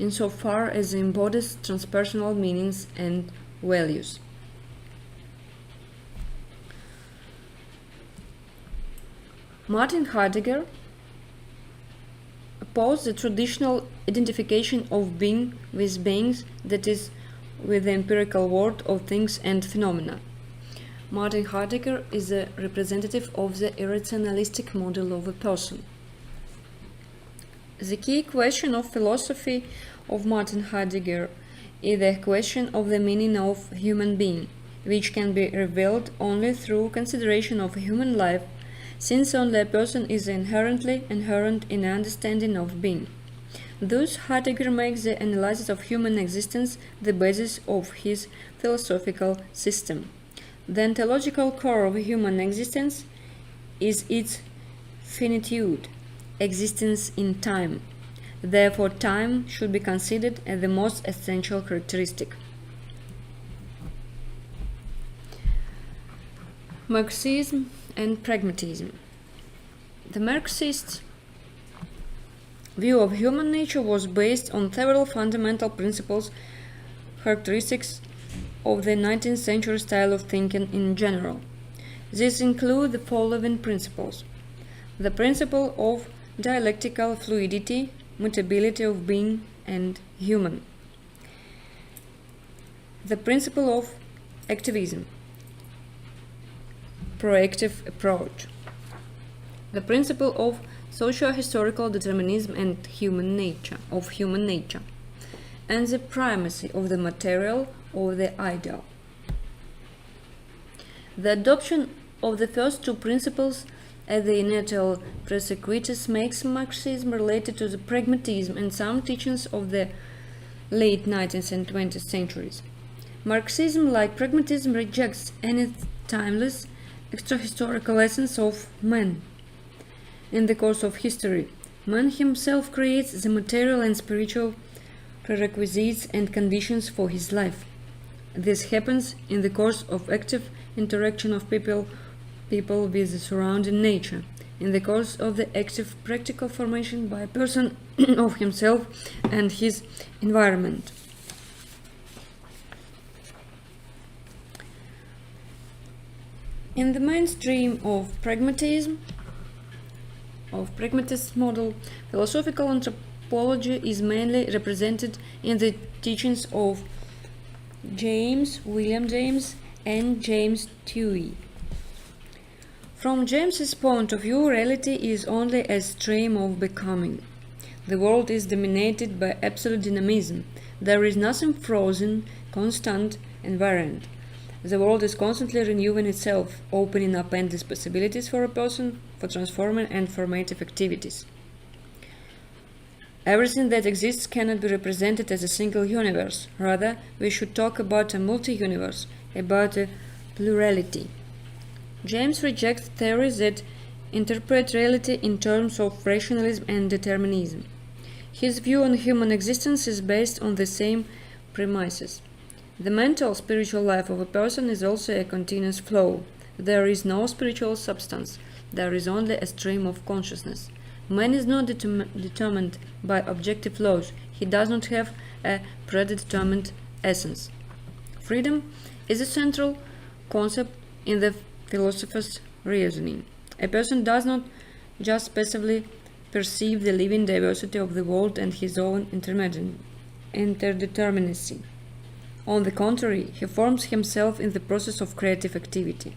insofar as he embodies transpersonal meanings and values. Martin Heidegger opposed the traditional identification of being with beings, that is, with the empirical world of things and phenomena. Martin Heidegger is a representative of the irrationalistic model of a person. The key question of philosophy of Martin Heidegger is the question of the meaning of human being, which can be revealed only through consideration of human life, since only a person is inherently inherent in the understanding of being. Thus, Heidegger makes the analysis of human existence the basis of his philosophical system. The ontological core of human existence is its finitude, existence in time. Therefore, time should be considered as the most essential characteristic. Marxism and Pragmatism. The Marxist view of human nature was based on several fundamental principles, characteristics of the 19th century style of thinking in general. These include the following principles: the principle of dialectical fluidity, mutability of being and human; the principle of activism, proactive approach; the principle of socio-historical determinism and human nature, and the primacy of the material or the ideal. The adoption of the first two principles as the initial prerequisites makes Marxism related to the pragmatism and some teachings of the late 19th and 20th centuries. Marxism, like pragmatism, rejects any timeless extra-historical essence of man. In the course of history, man himself creates the material and spiritual prerequisites and conditions for his life. This happens in the course of active interaction of people with the surrounding nature, in the course of the active practical formation by a person of himself and his environment. In the mainstream of pragmatist model, philosophical anthropology is mainly represented in the teachings of William James, and James Dewey. From James's point of view, reality is only a stream of becoming. The world is dominated by absolute dynamism. There is nothing frozen, constant, invariant. The world is constantly renewing itself, opening up endless possibilities for a person, for transforming and formative activities. Everything that exists cannot be represented as a single universe. Rather, we should talk about a multi-universe, about a plurality. James rejects theories that interpret reality in terms of rationalism and determinism. His view on human existence is based on the same premises. The mental, spiritual life of a person is also a continuous flow. There is no spiritual substance. There is only a stream of consciousness. Man is not determined by objective laws. He does not have a predetermined essence. Freedom is a central concept in the philosopher's reasoning. A person does not just passively perceive the living diversity of the world and his own interdeterminacy. On the contrary, he forms himself in the process of creative activity.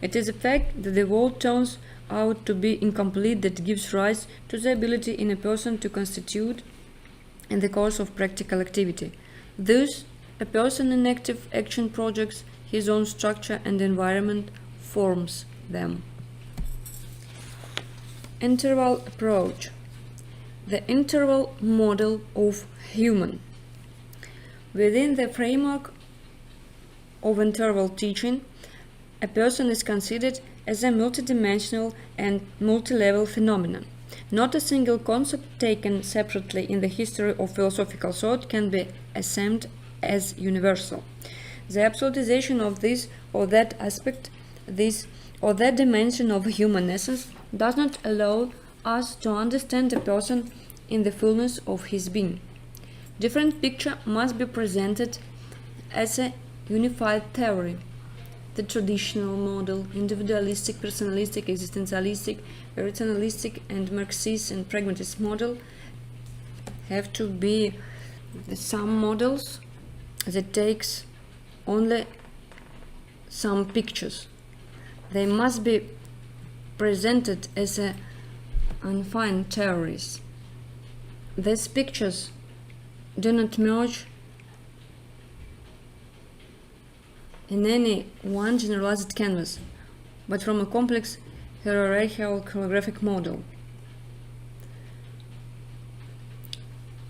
It is a fact that the world turns out to be incomplete that gives rise to the ability in a person to constitute in the course of practical activity. Thus, a person in active action projects his own structure and environment forms them. Interval approach. The interval model of human. Within the framework of interval teaching, a person is considered as a multidimensional and multi-level phenomenon. Not a single concept taken separately in the history of philosophical thought can be assumed as universal. The absolutization of this or that aspect, this or that dimension of human essence does not allow us to understand a person in the fullness of his being. Different picture must be presented as a unified theory. The traditional model, individualistic, personalistic, existentialistic, rationalistic, and Marxist and pragmatist model have to be some models that takes only some pictures. They must be presented as a undefined theories. These pictures do not merge in any one generalized canvas, but from a complex hierarchical holographic model.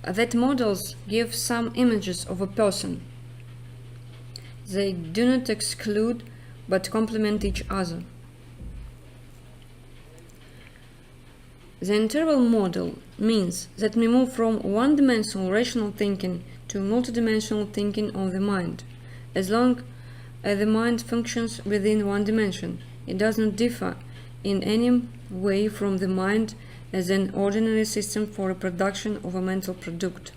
That models give some images of a person. They do not exclude but complement each other. The interval model means that we move from one-dimensional rational thinking to multidimensional thinking of the mind. As long as the mind functions within one dimension. It does not differ in any way from the mind as an ordinary system for a production of a mental product.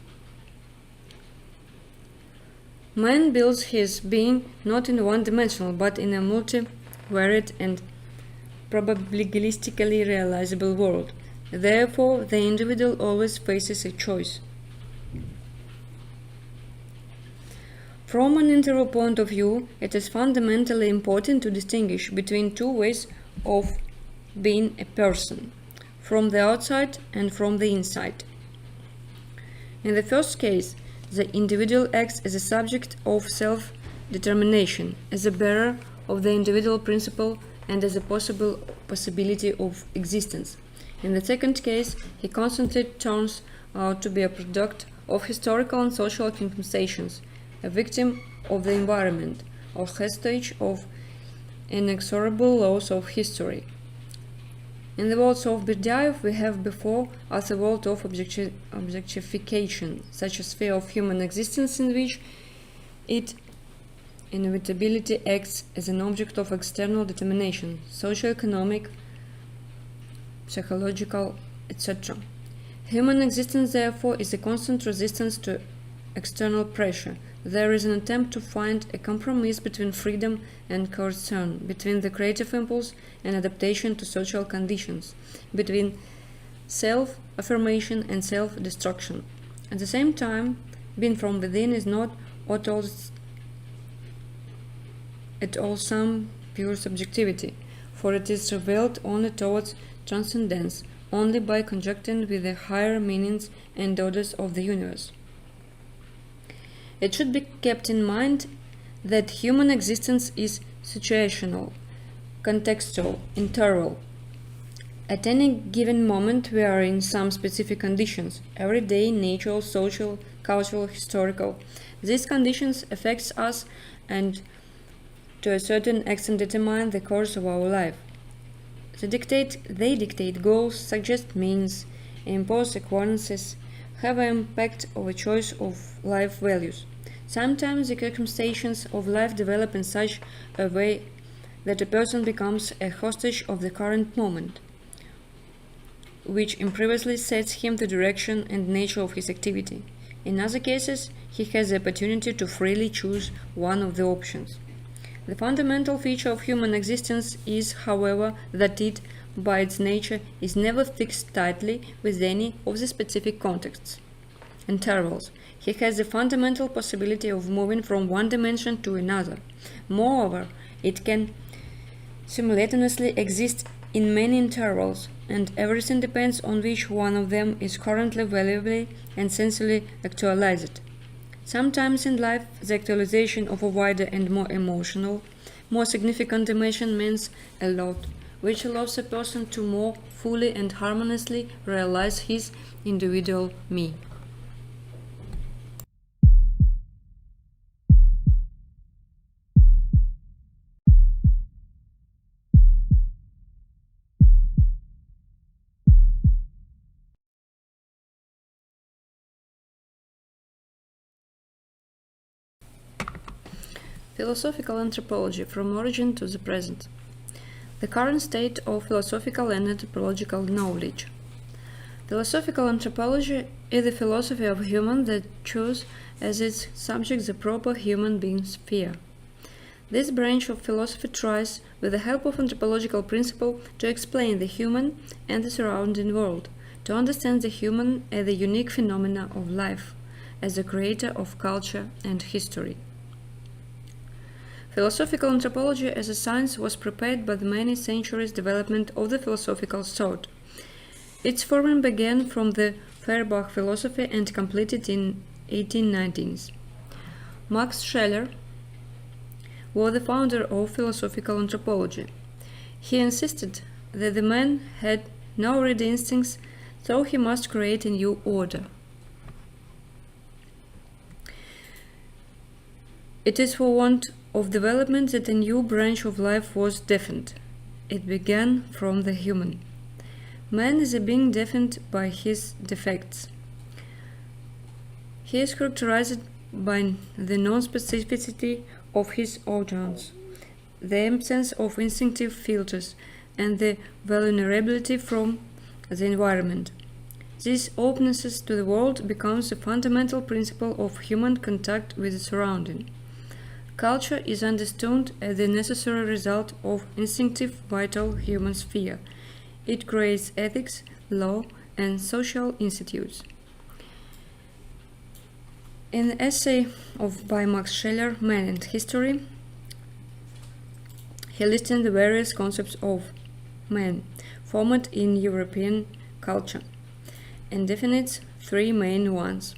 Man builds his being not in one-dimensional, but in a multivariate and probabilistically realizable world. Therefore, the individual always faces a choice. From an interval point of view, it is fundamentally important to distinguish between two ways of being a person, from the outside and from the inside. In the first case, the individual acts as a subject of self-determination, as a bearer of the individual principle and as a possibility of existence. In the second case, he constantly turns out to be a product of historical and social compensations, a victim of the environment, or hostage of inexorable laws of history. In the words of Berdyaev, we have before us a world of objectification, such a sphere of human existence in which it inevitably acts as an object of external determination, socio-economic, psychological, etc. Human existence, therefore, is a constant resistance to external pressure. There is an attempt to find a compromise between freedom and coercion, between the creative impulse and adaptation to social conditions, between self-affirmation and self-destruction. At the same time, being from within is not at all some pure subjectivity, for it is revealed only towards transcendence, only by conjecturing with the higher meanings and orders of the universe. It should be kept in mind that human existence is situational, contextual, interval. At any given moment we are in some specific conditions, everyday, natural, social, cultural, historical. These conditions affect us and to a certain extent determine the course of our life. They dictate goals, suggest means, impose equivalences, have an impact of a choice of life values. Sometimes the circumstances of life develop in such a way that a person becomes a hostage of the current moment, which imperiously sets him the direction and nature of his activity. In other cases, he has the opportunity to freely choose one of the options. The fundamental feature of human existence is, however, that it, by its nature, is never fixed tightly with any of the specific contexts. Intervals. He has the fundamental possibility of moving from one dimension to another. Moreover, it can simultaneously exist in many intervals, and everything depends on which one of them is currently valuably and sensibly actualized. Sometimes in life, the actualization of a wider and more emotional, more significant dimension means a lot, which allows a person to more fully and harmoniously realize his individual me. Philosophical anthropology from origin to the present. The current state of philosophical and anthropological knowledge. Philosophical anthropology is the philosophy of human that chose as its subject the proper human being sphere. This branch of philosophy tries, with the help of anthropological principle, to explain the human and the surrounding world, to understand the human as the unique phenomena of life, as the creator of culture and history. Philosophical anthropology as a science was prepared by the many centuries' development of the philosophical thought. Its forming began from the Feuerbach philosophy and completed in 1890s. Max Scheler was the founder of philosophical anthropology. He insisted that the man had no ready instincts, so he must create a new order. It is for want of development that a new branch of life was defined. It began from the human. Man is a being defined by his defects. He is characterized by the non-specificity of his audience, the absence of instinctive filters, and the vulnerability from the environment. This openness to the world becomes a fundamental principle of human contact with the surrounding. Culture is understood as the necessary result of instinctive vital human sphere. It creates ethics, law, and social institutes. In the essay by Max Scheler, Man and History, he listed the various concepts of man formed in European culture and defines three main ones.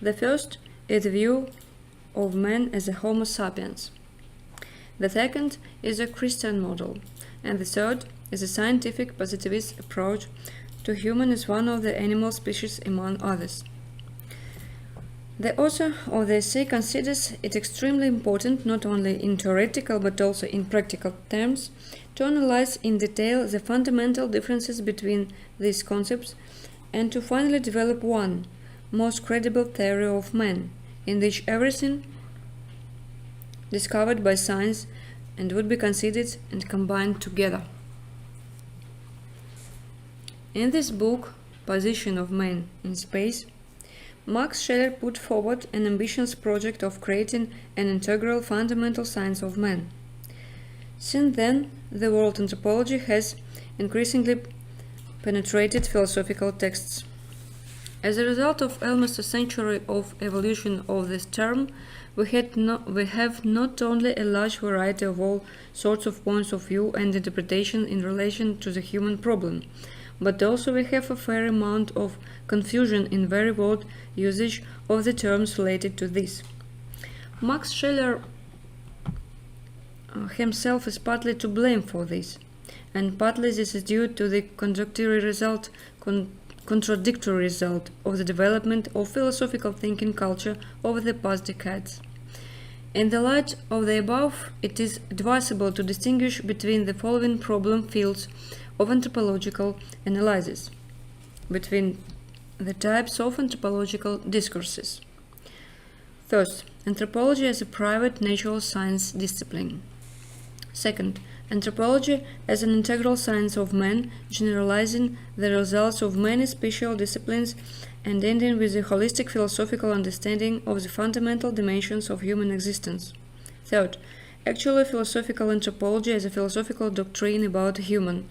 The first is the view of man as a Homo sapiens. The second is a Christian model, and the third is a scientific positivist approach to human as one of the animal species among others. The author of the essay considers it extremely important, not only in theoretical but also in practical terms, to analyze in detail the fundamental differences between these concepts and to finally develop one, most credible theory of man, in which everything discovered by science and would be considered and combined together. In this book, Position of Man in Space, Max Scheler put forward an ambitious project of creating an integral fundamental science of man. Since then, the world anthropology has increasingly penetrated philosophical texts. As a result of almost a century of evolution of this term, we have not only a large variety of all sorts of points of view and interpretation in relation to the human problem, but also we have a fair amount of confusion in very broad usage of the terms related to this. Max Scheler himself is partly to blame for this, and partly this is due to the contradictory result of the development of philosophical thinking culture over the past decades. In the light of the above, it is advisable to distinguish between the following problem fields of anthropological analysis, between the types of anthropological discourses. First, anthropology as a private natural science discipline. Second, anthropology as an integral science of man, generalizing the results of many special disciplines and ending with a holistic philosophical understanding of the fundamental dimensions of human existence. Third, actually philosophical anthropology as a philosophical doctrine about the human,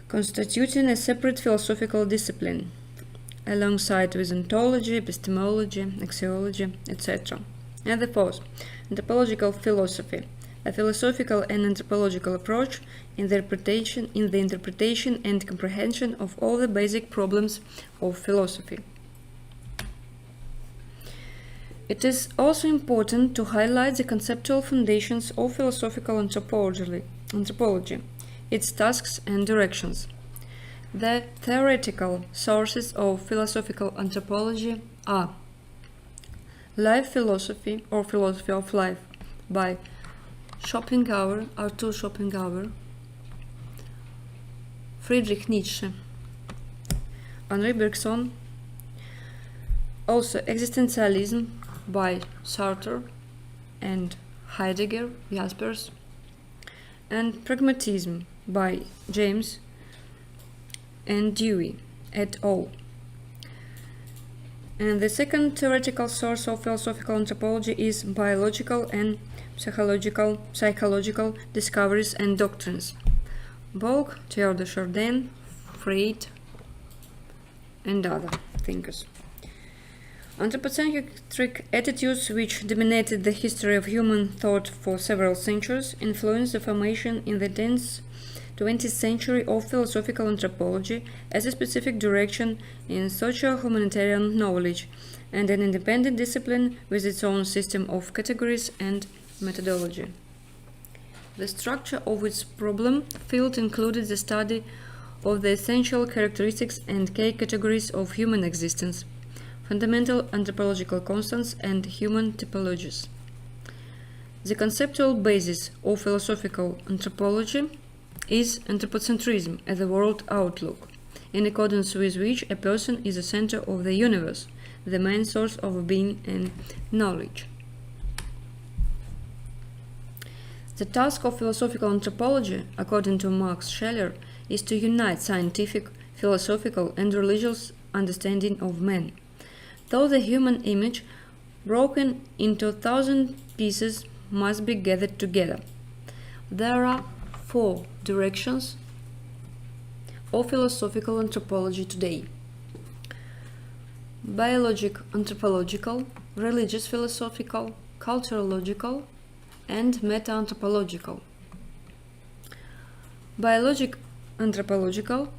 constituting a separate philosophical discipline, alongside with ontology, epistemology, axiology, etc. And the fourth, anthropological philosophy, a philosophical and anthropological approach in the interpretation and comprehension of all the basic problems of philosophy. It is also important to highlight the conceptual foundations of philosophical anthropology, its tasks and directions. The theoretical sources of philosophical anthropology are Life Philosophy or Philosophy of Life by Arthur Schopenhauer, Friedrich Nietzsche, Henri Bergson, also Existentialism by Sartre and Heidegger, Jaspers, and Pragmatism by James and Dewey et al. And the second theoretical source of philosophical anthropology is biological and psychological discoveries and doctrines. Bock, Theodore de Chardin, Freud, and other thinkers. Anthropocentric attitudes, which dominated the history of human thought for several centuries, influenced the formation in the 20th century of philosophical anthropology as a specific direction in social humanitarian knowledge and an independent discipline with its own system of categories and methodology. The structure of its problem field included the study of the essential characteristics and key categories of human existence, fundamental anthropological constants, and human typologies. The conceptual basis of philosophical anthropology is Anthropocentrism as a world outlook, in accordance with which a person is the center of the universe, the main source of being and knowledge. The task of philosophical anthropology, according to Max Scheler, is to unite scientific, philosophical, and religious understanding of man. Though the human image, broken into 1,000 pieces, must be gathered together. There are 4 directions of philosophical anthropology today: biologic anthropological, religious philosophical, culturological, and meta-anthropological. Biologic anthropological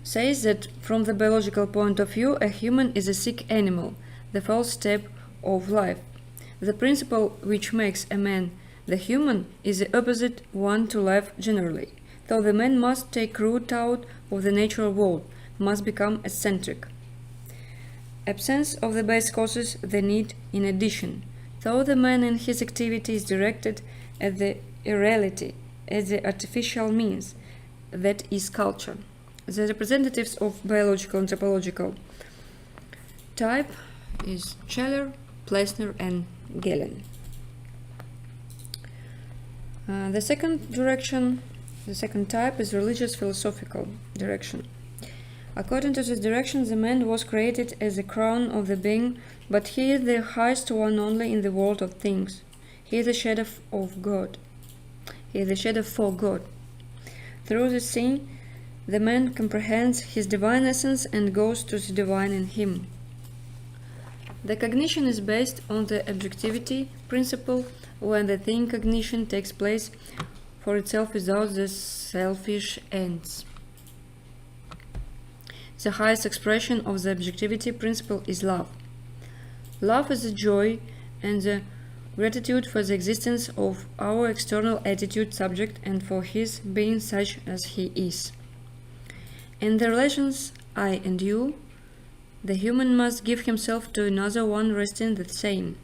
says that from the biological point of view, a human is a sick animal, the first step of life. The principle which makes a man the human is the opposite one to life generally, though the man must take root out of the natural world, must become eccentric. Absence of the base causes the need in addition, though the man in his activity is directed at the irreality, at the artificial means, that is culture. The representatives of biological anthropological type is Scheler, Plessner, and Gehlen. The second type is religious philosophical direction. According to this direction, the man was created as the crown of the being, but he is the highest one only in the world of things. He is the shadow of God. He is the shadow for God. Through the sin, the man comprehends his divine essence and goes to the divine in him. The cognition is based on the objectivity principle, when the thing cognition takes place for itself without the selfish ends. The highest expression of the objectivity principle is love. Love is the joy and the gratitude for the existence of our external attitude subject and for his being such as he is. In the relations I and you, the human must give himself to another one resting the same.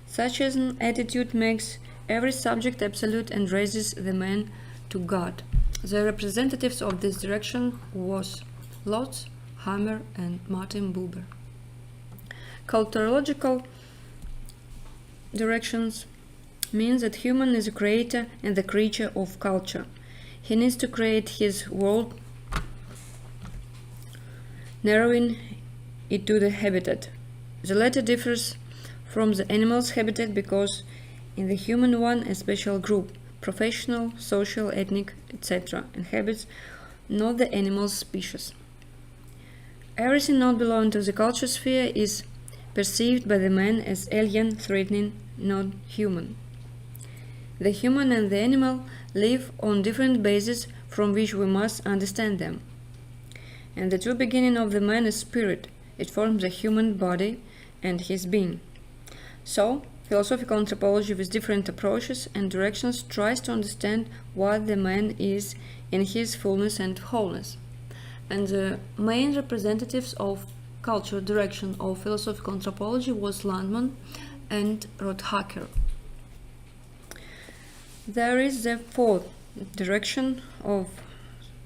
Such an attitude makes every subject absolute and raises the man to God. The representatives of this direction was Lotz, Hammer, and Martin Buber. Culturological directions means that human is a creator and the creature of culture. He needs to create his world, narrowing it to the habitat. The latter differs from the animal's habitat because in the human one a special group, professional, social, ethnic, etc., inhabits not the animal's species. Everything not belonging to the culture sphere is perceived by the man as alien, threatening, not human. The human and the animal live on different bases from which we must understand them. And the true beginning of the man is spirit. It forms the human body and his being. So, philosophical anthropology with different approaches and directions tries to understand what the man is in his fullness and wholeness. And the main representatives of cultural direction of philosophical anthropology was Landman and Rothacker. There is the fourth direction of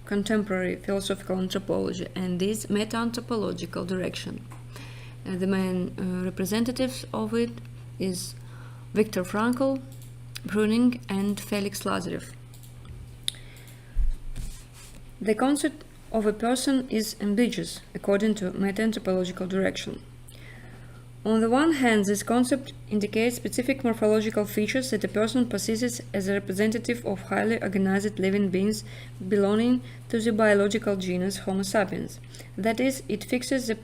contemporary philosophical anthropology, and this meta-anthropological direction. The main representatives of it is Viktor Frankl, Brüning, and Felix Lazarev. The concept of a person is ambiguous according to meta-anthropological direction. On the one hand, this concept indicates specific morphological features that a person possesses as a representative of highly organized living beings belonging to the biological genus Homo sapiens. That is, it fixes the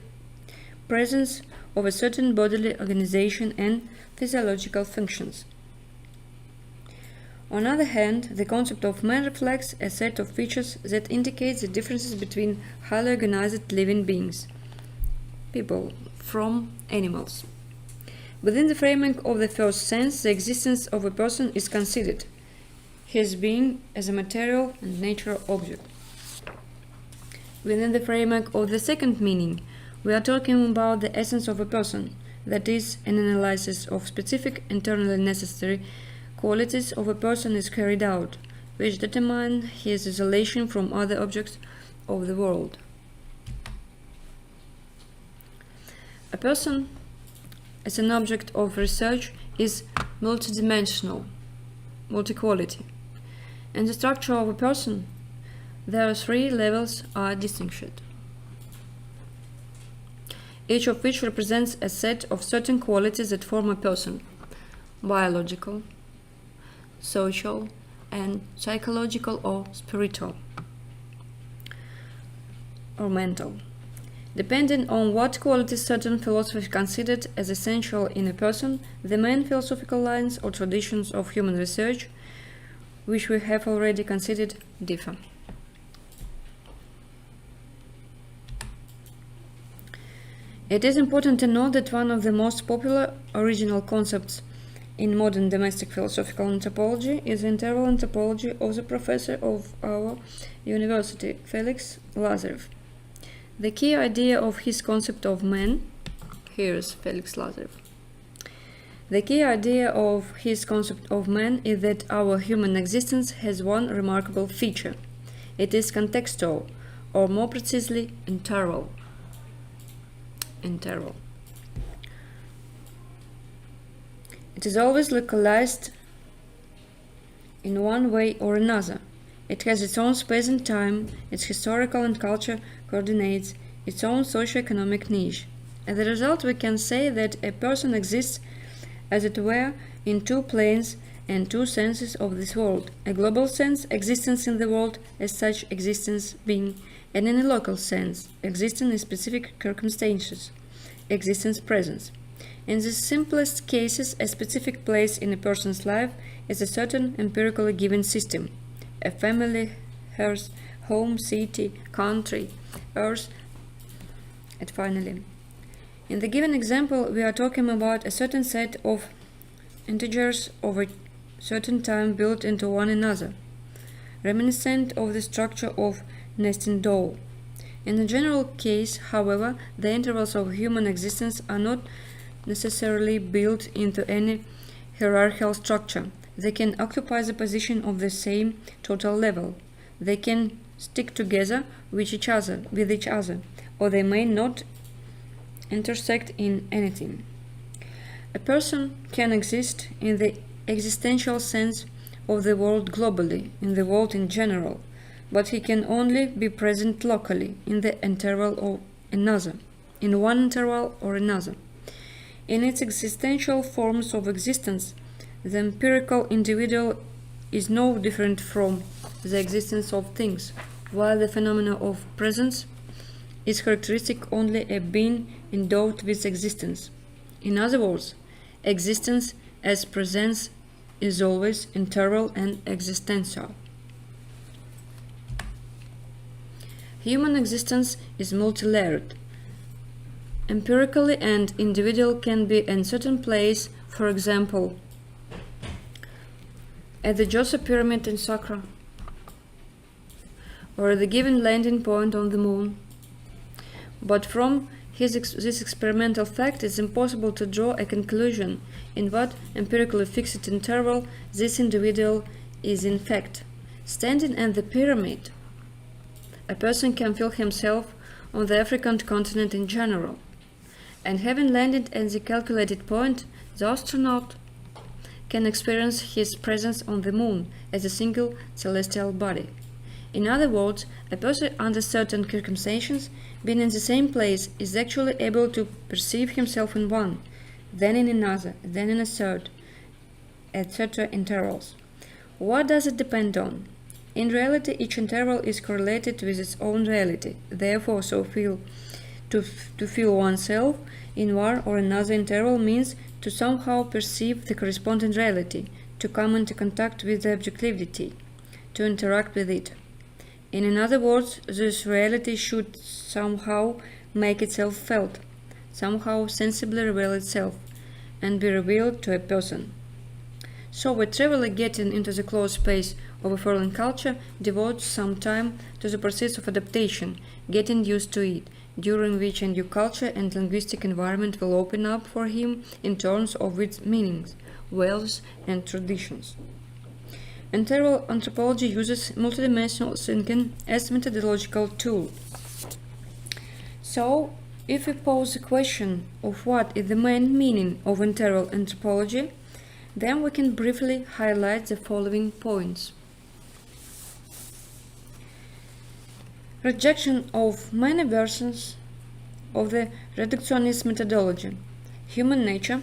presence of a certain bodily organization and physiological functions. On the other hand, the concept of man reflects a set of features that indicate the differences between highly organized living beings, people, from animals. Within the framework of the first sense, the existence of a person is considered, his being as a material and natural object. Within the framework of the second meaning, we are talking about the essence of a person, that is, an analysis of specific internally necessary qualities of a person is carried out, which determine his isolation from other objects of the world. A person as an object of research is multidimensional, multi-quality. In the structure of a person, there are three levels are distinguished, each of which represents a set of certain qualities that form a person: biological, social, and psychological or spiritual or mental. Depending on what qualities certain philosophers considered as essential in a person, the main philosophical lines or traditions of human research, which we have already considered, differ. It is important to note that one of the most popular original concepts in modern domestic philosophical anthropology is the interval anthropology of the professor of our university, Felix Lazarev. The key idea of his concept of man, here's Felix Lazarev. The key idea of his concept of man is that our human existence has one remarkable feature. It is contextual, or more precisely, interval. It is always localized in one way or another. It has its own space and time, its historical and culture coordinates, its own socio-economic niche. As a result, we can say that a person exists, as it were, in two planes and two senses of this world: a global sense, existence in the world as such, existence being, and in a local sense, existence in specific circumstances, existence presence. In the simplest cases, a specific place in a person's life is a certain empirically given system: a family, hearth, home, city, country, earth, and finally. In the given example, we are talking about a certain set of integers over certain time built into one another, reminiscent of the structure of nesting doll. In the general case, however, the intervals of human existence are not necessarily built into any hierarchical structure. They can occupy the position of the same total level. They can stick together with each other, or they may not intersect in anything. A person can exist in the existential sense of the world globally, in the world in general, but he can only be present locally, in the interval or another, in one interval or another. In its existential forms of existence, the empirical individual is no different from the existence of things, while the phenomena of presence is characteristic only a being endowed with existence. In other words, existence as presence is always interval and existential. Human existence is multi-layered. Empirically and individual can be in certain place, for example, at the Djoser pyramid in Saqqara, or at the given landing point on the moon. But from this experimental fact, it's impossible to draw a conclusion in what empirically fixed interval this individual is in fact. Standing at the pyramid, a person can feel himself on the African continent in general, and having landed at the calculated point, the astronaut can experience his presence on the moon as a single celestial body. In other words, a person under certain circumstances, being in the same place, is actually able to perceive himself in one, then in another, then in a third, etc. intervals. What does it depend on? In reality, each interval is correlated with its own reality. Therefore, to feel oneself in one or another interval means to somehow perceive the corresponding reality, to come into contact with the objectivity, to interact with it. In other words, this reality should somehow make itself felt, somehow sensibly reveal itself, and be revealed to a person. So a traveler getting into the closed space of a foreign culture devotes some time to the process of adaptation, getting used to it, during which a new culture and linguistic environment will open up for him in terms of its meanings, values, and traditions. Interval anthropology uses multidimensional thinking as methodological tool. So, If we pose the question of what is the main meaning of integral anthropology, then we can briefly highlight the following points. Rejection of many versions of the reductionist methodology. Human nature,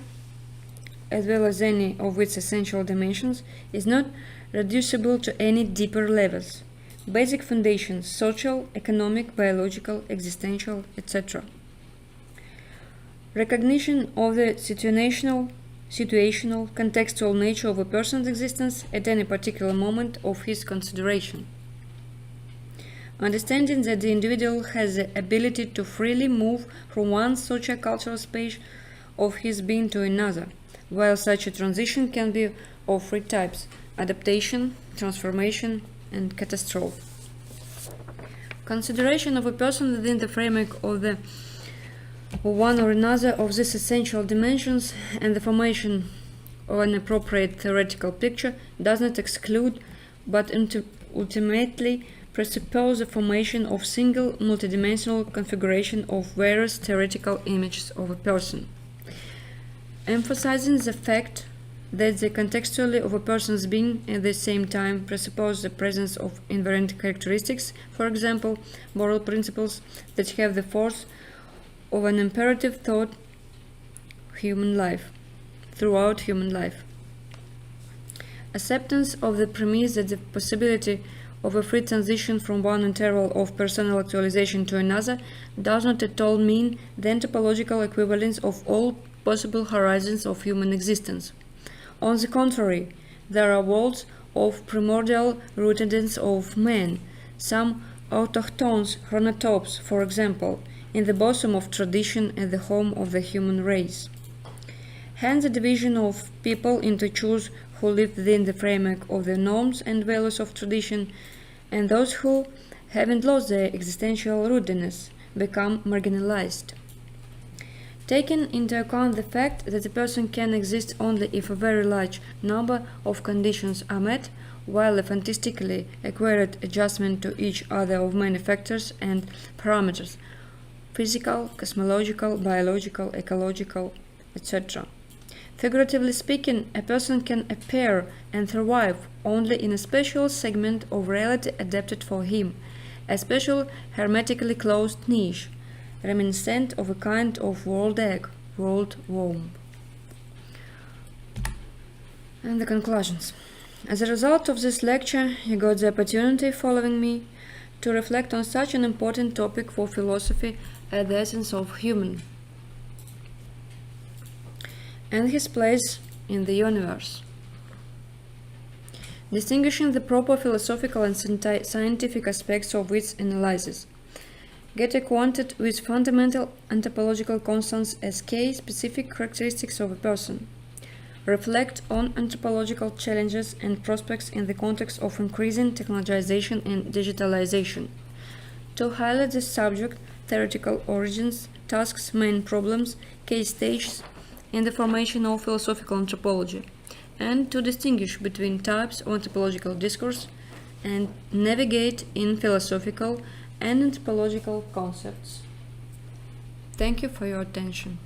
as well as any of its essential dimensions, is not reducible to any deeper levels. Basic foundations: social, economic, biological, existential, etc. Recognition of the situational, contextual nature of a person's existence at any particular moment of his consideration. Understanding that the individual has the ability to freely move from one socio-cultural space of his being to another, while such a transition can be of three types: adaptation, transformation, and catastrophe. Consideration of a person within the framework of one or another of these essential dimensions and the formation of an appropriate theoretical picture does not exclude, but ultimately presuppose the formation of single multidimensional configuration of various theoretical images of a person. Emphasizing the fact that the contextually of a person's being at the same time presuppose the presence of invariant characteristics, for example, moral principles that have the force of an imperative thought throughout human life. Acceptance of the premise that the possibility of a free transition from one interval of personal actualization to another does not at all mean the anthropological equivalence of all possible horizons of human existence. On the contrary, there are worlds of primordial rootedness of man, some autochthones, chronotopes, for example, in the bosom of tradition and the home of the human race. Hence the division of people into Jews who live within the framework of the norms and values of tradition, and those who, having lost their existential rootedness, become marginalized. Taking into account the fact that a person can exist only if a very large number of conditions are met, while a fantastically acquired adjustment to each other of many factors and parameters, physical, cosmological, biological, ecological, etc. Figuratively speaking, a person can appear and thrive only in a special segment of reality adapted for him, a special hermetically closed niche, reminiscent of a kind of world egg, world womb. And the conclusions. As a result of this lecture, you got the opportunity, following me, to reflect on such an important topic for philosophy as the essence of human and his place in the universe. Distinguishing the proper philosophical and scientific aspects of its analysis. Get acquainted with fundamental anthropological constants as case-specific characteristics of a person. Reflect on anthropological challenges and prospects in the context of increasing technologization and digitalization. To highlight this subject, theoretical origins, tasks, main problems, case stages in the formation of philosophical anthropology, and to distinguish between types of anthropological discourse and navigate in philosophical and anthropological concepts. Thank you for your attention.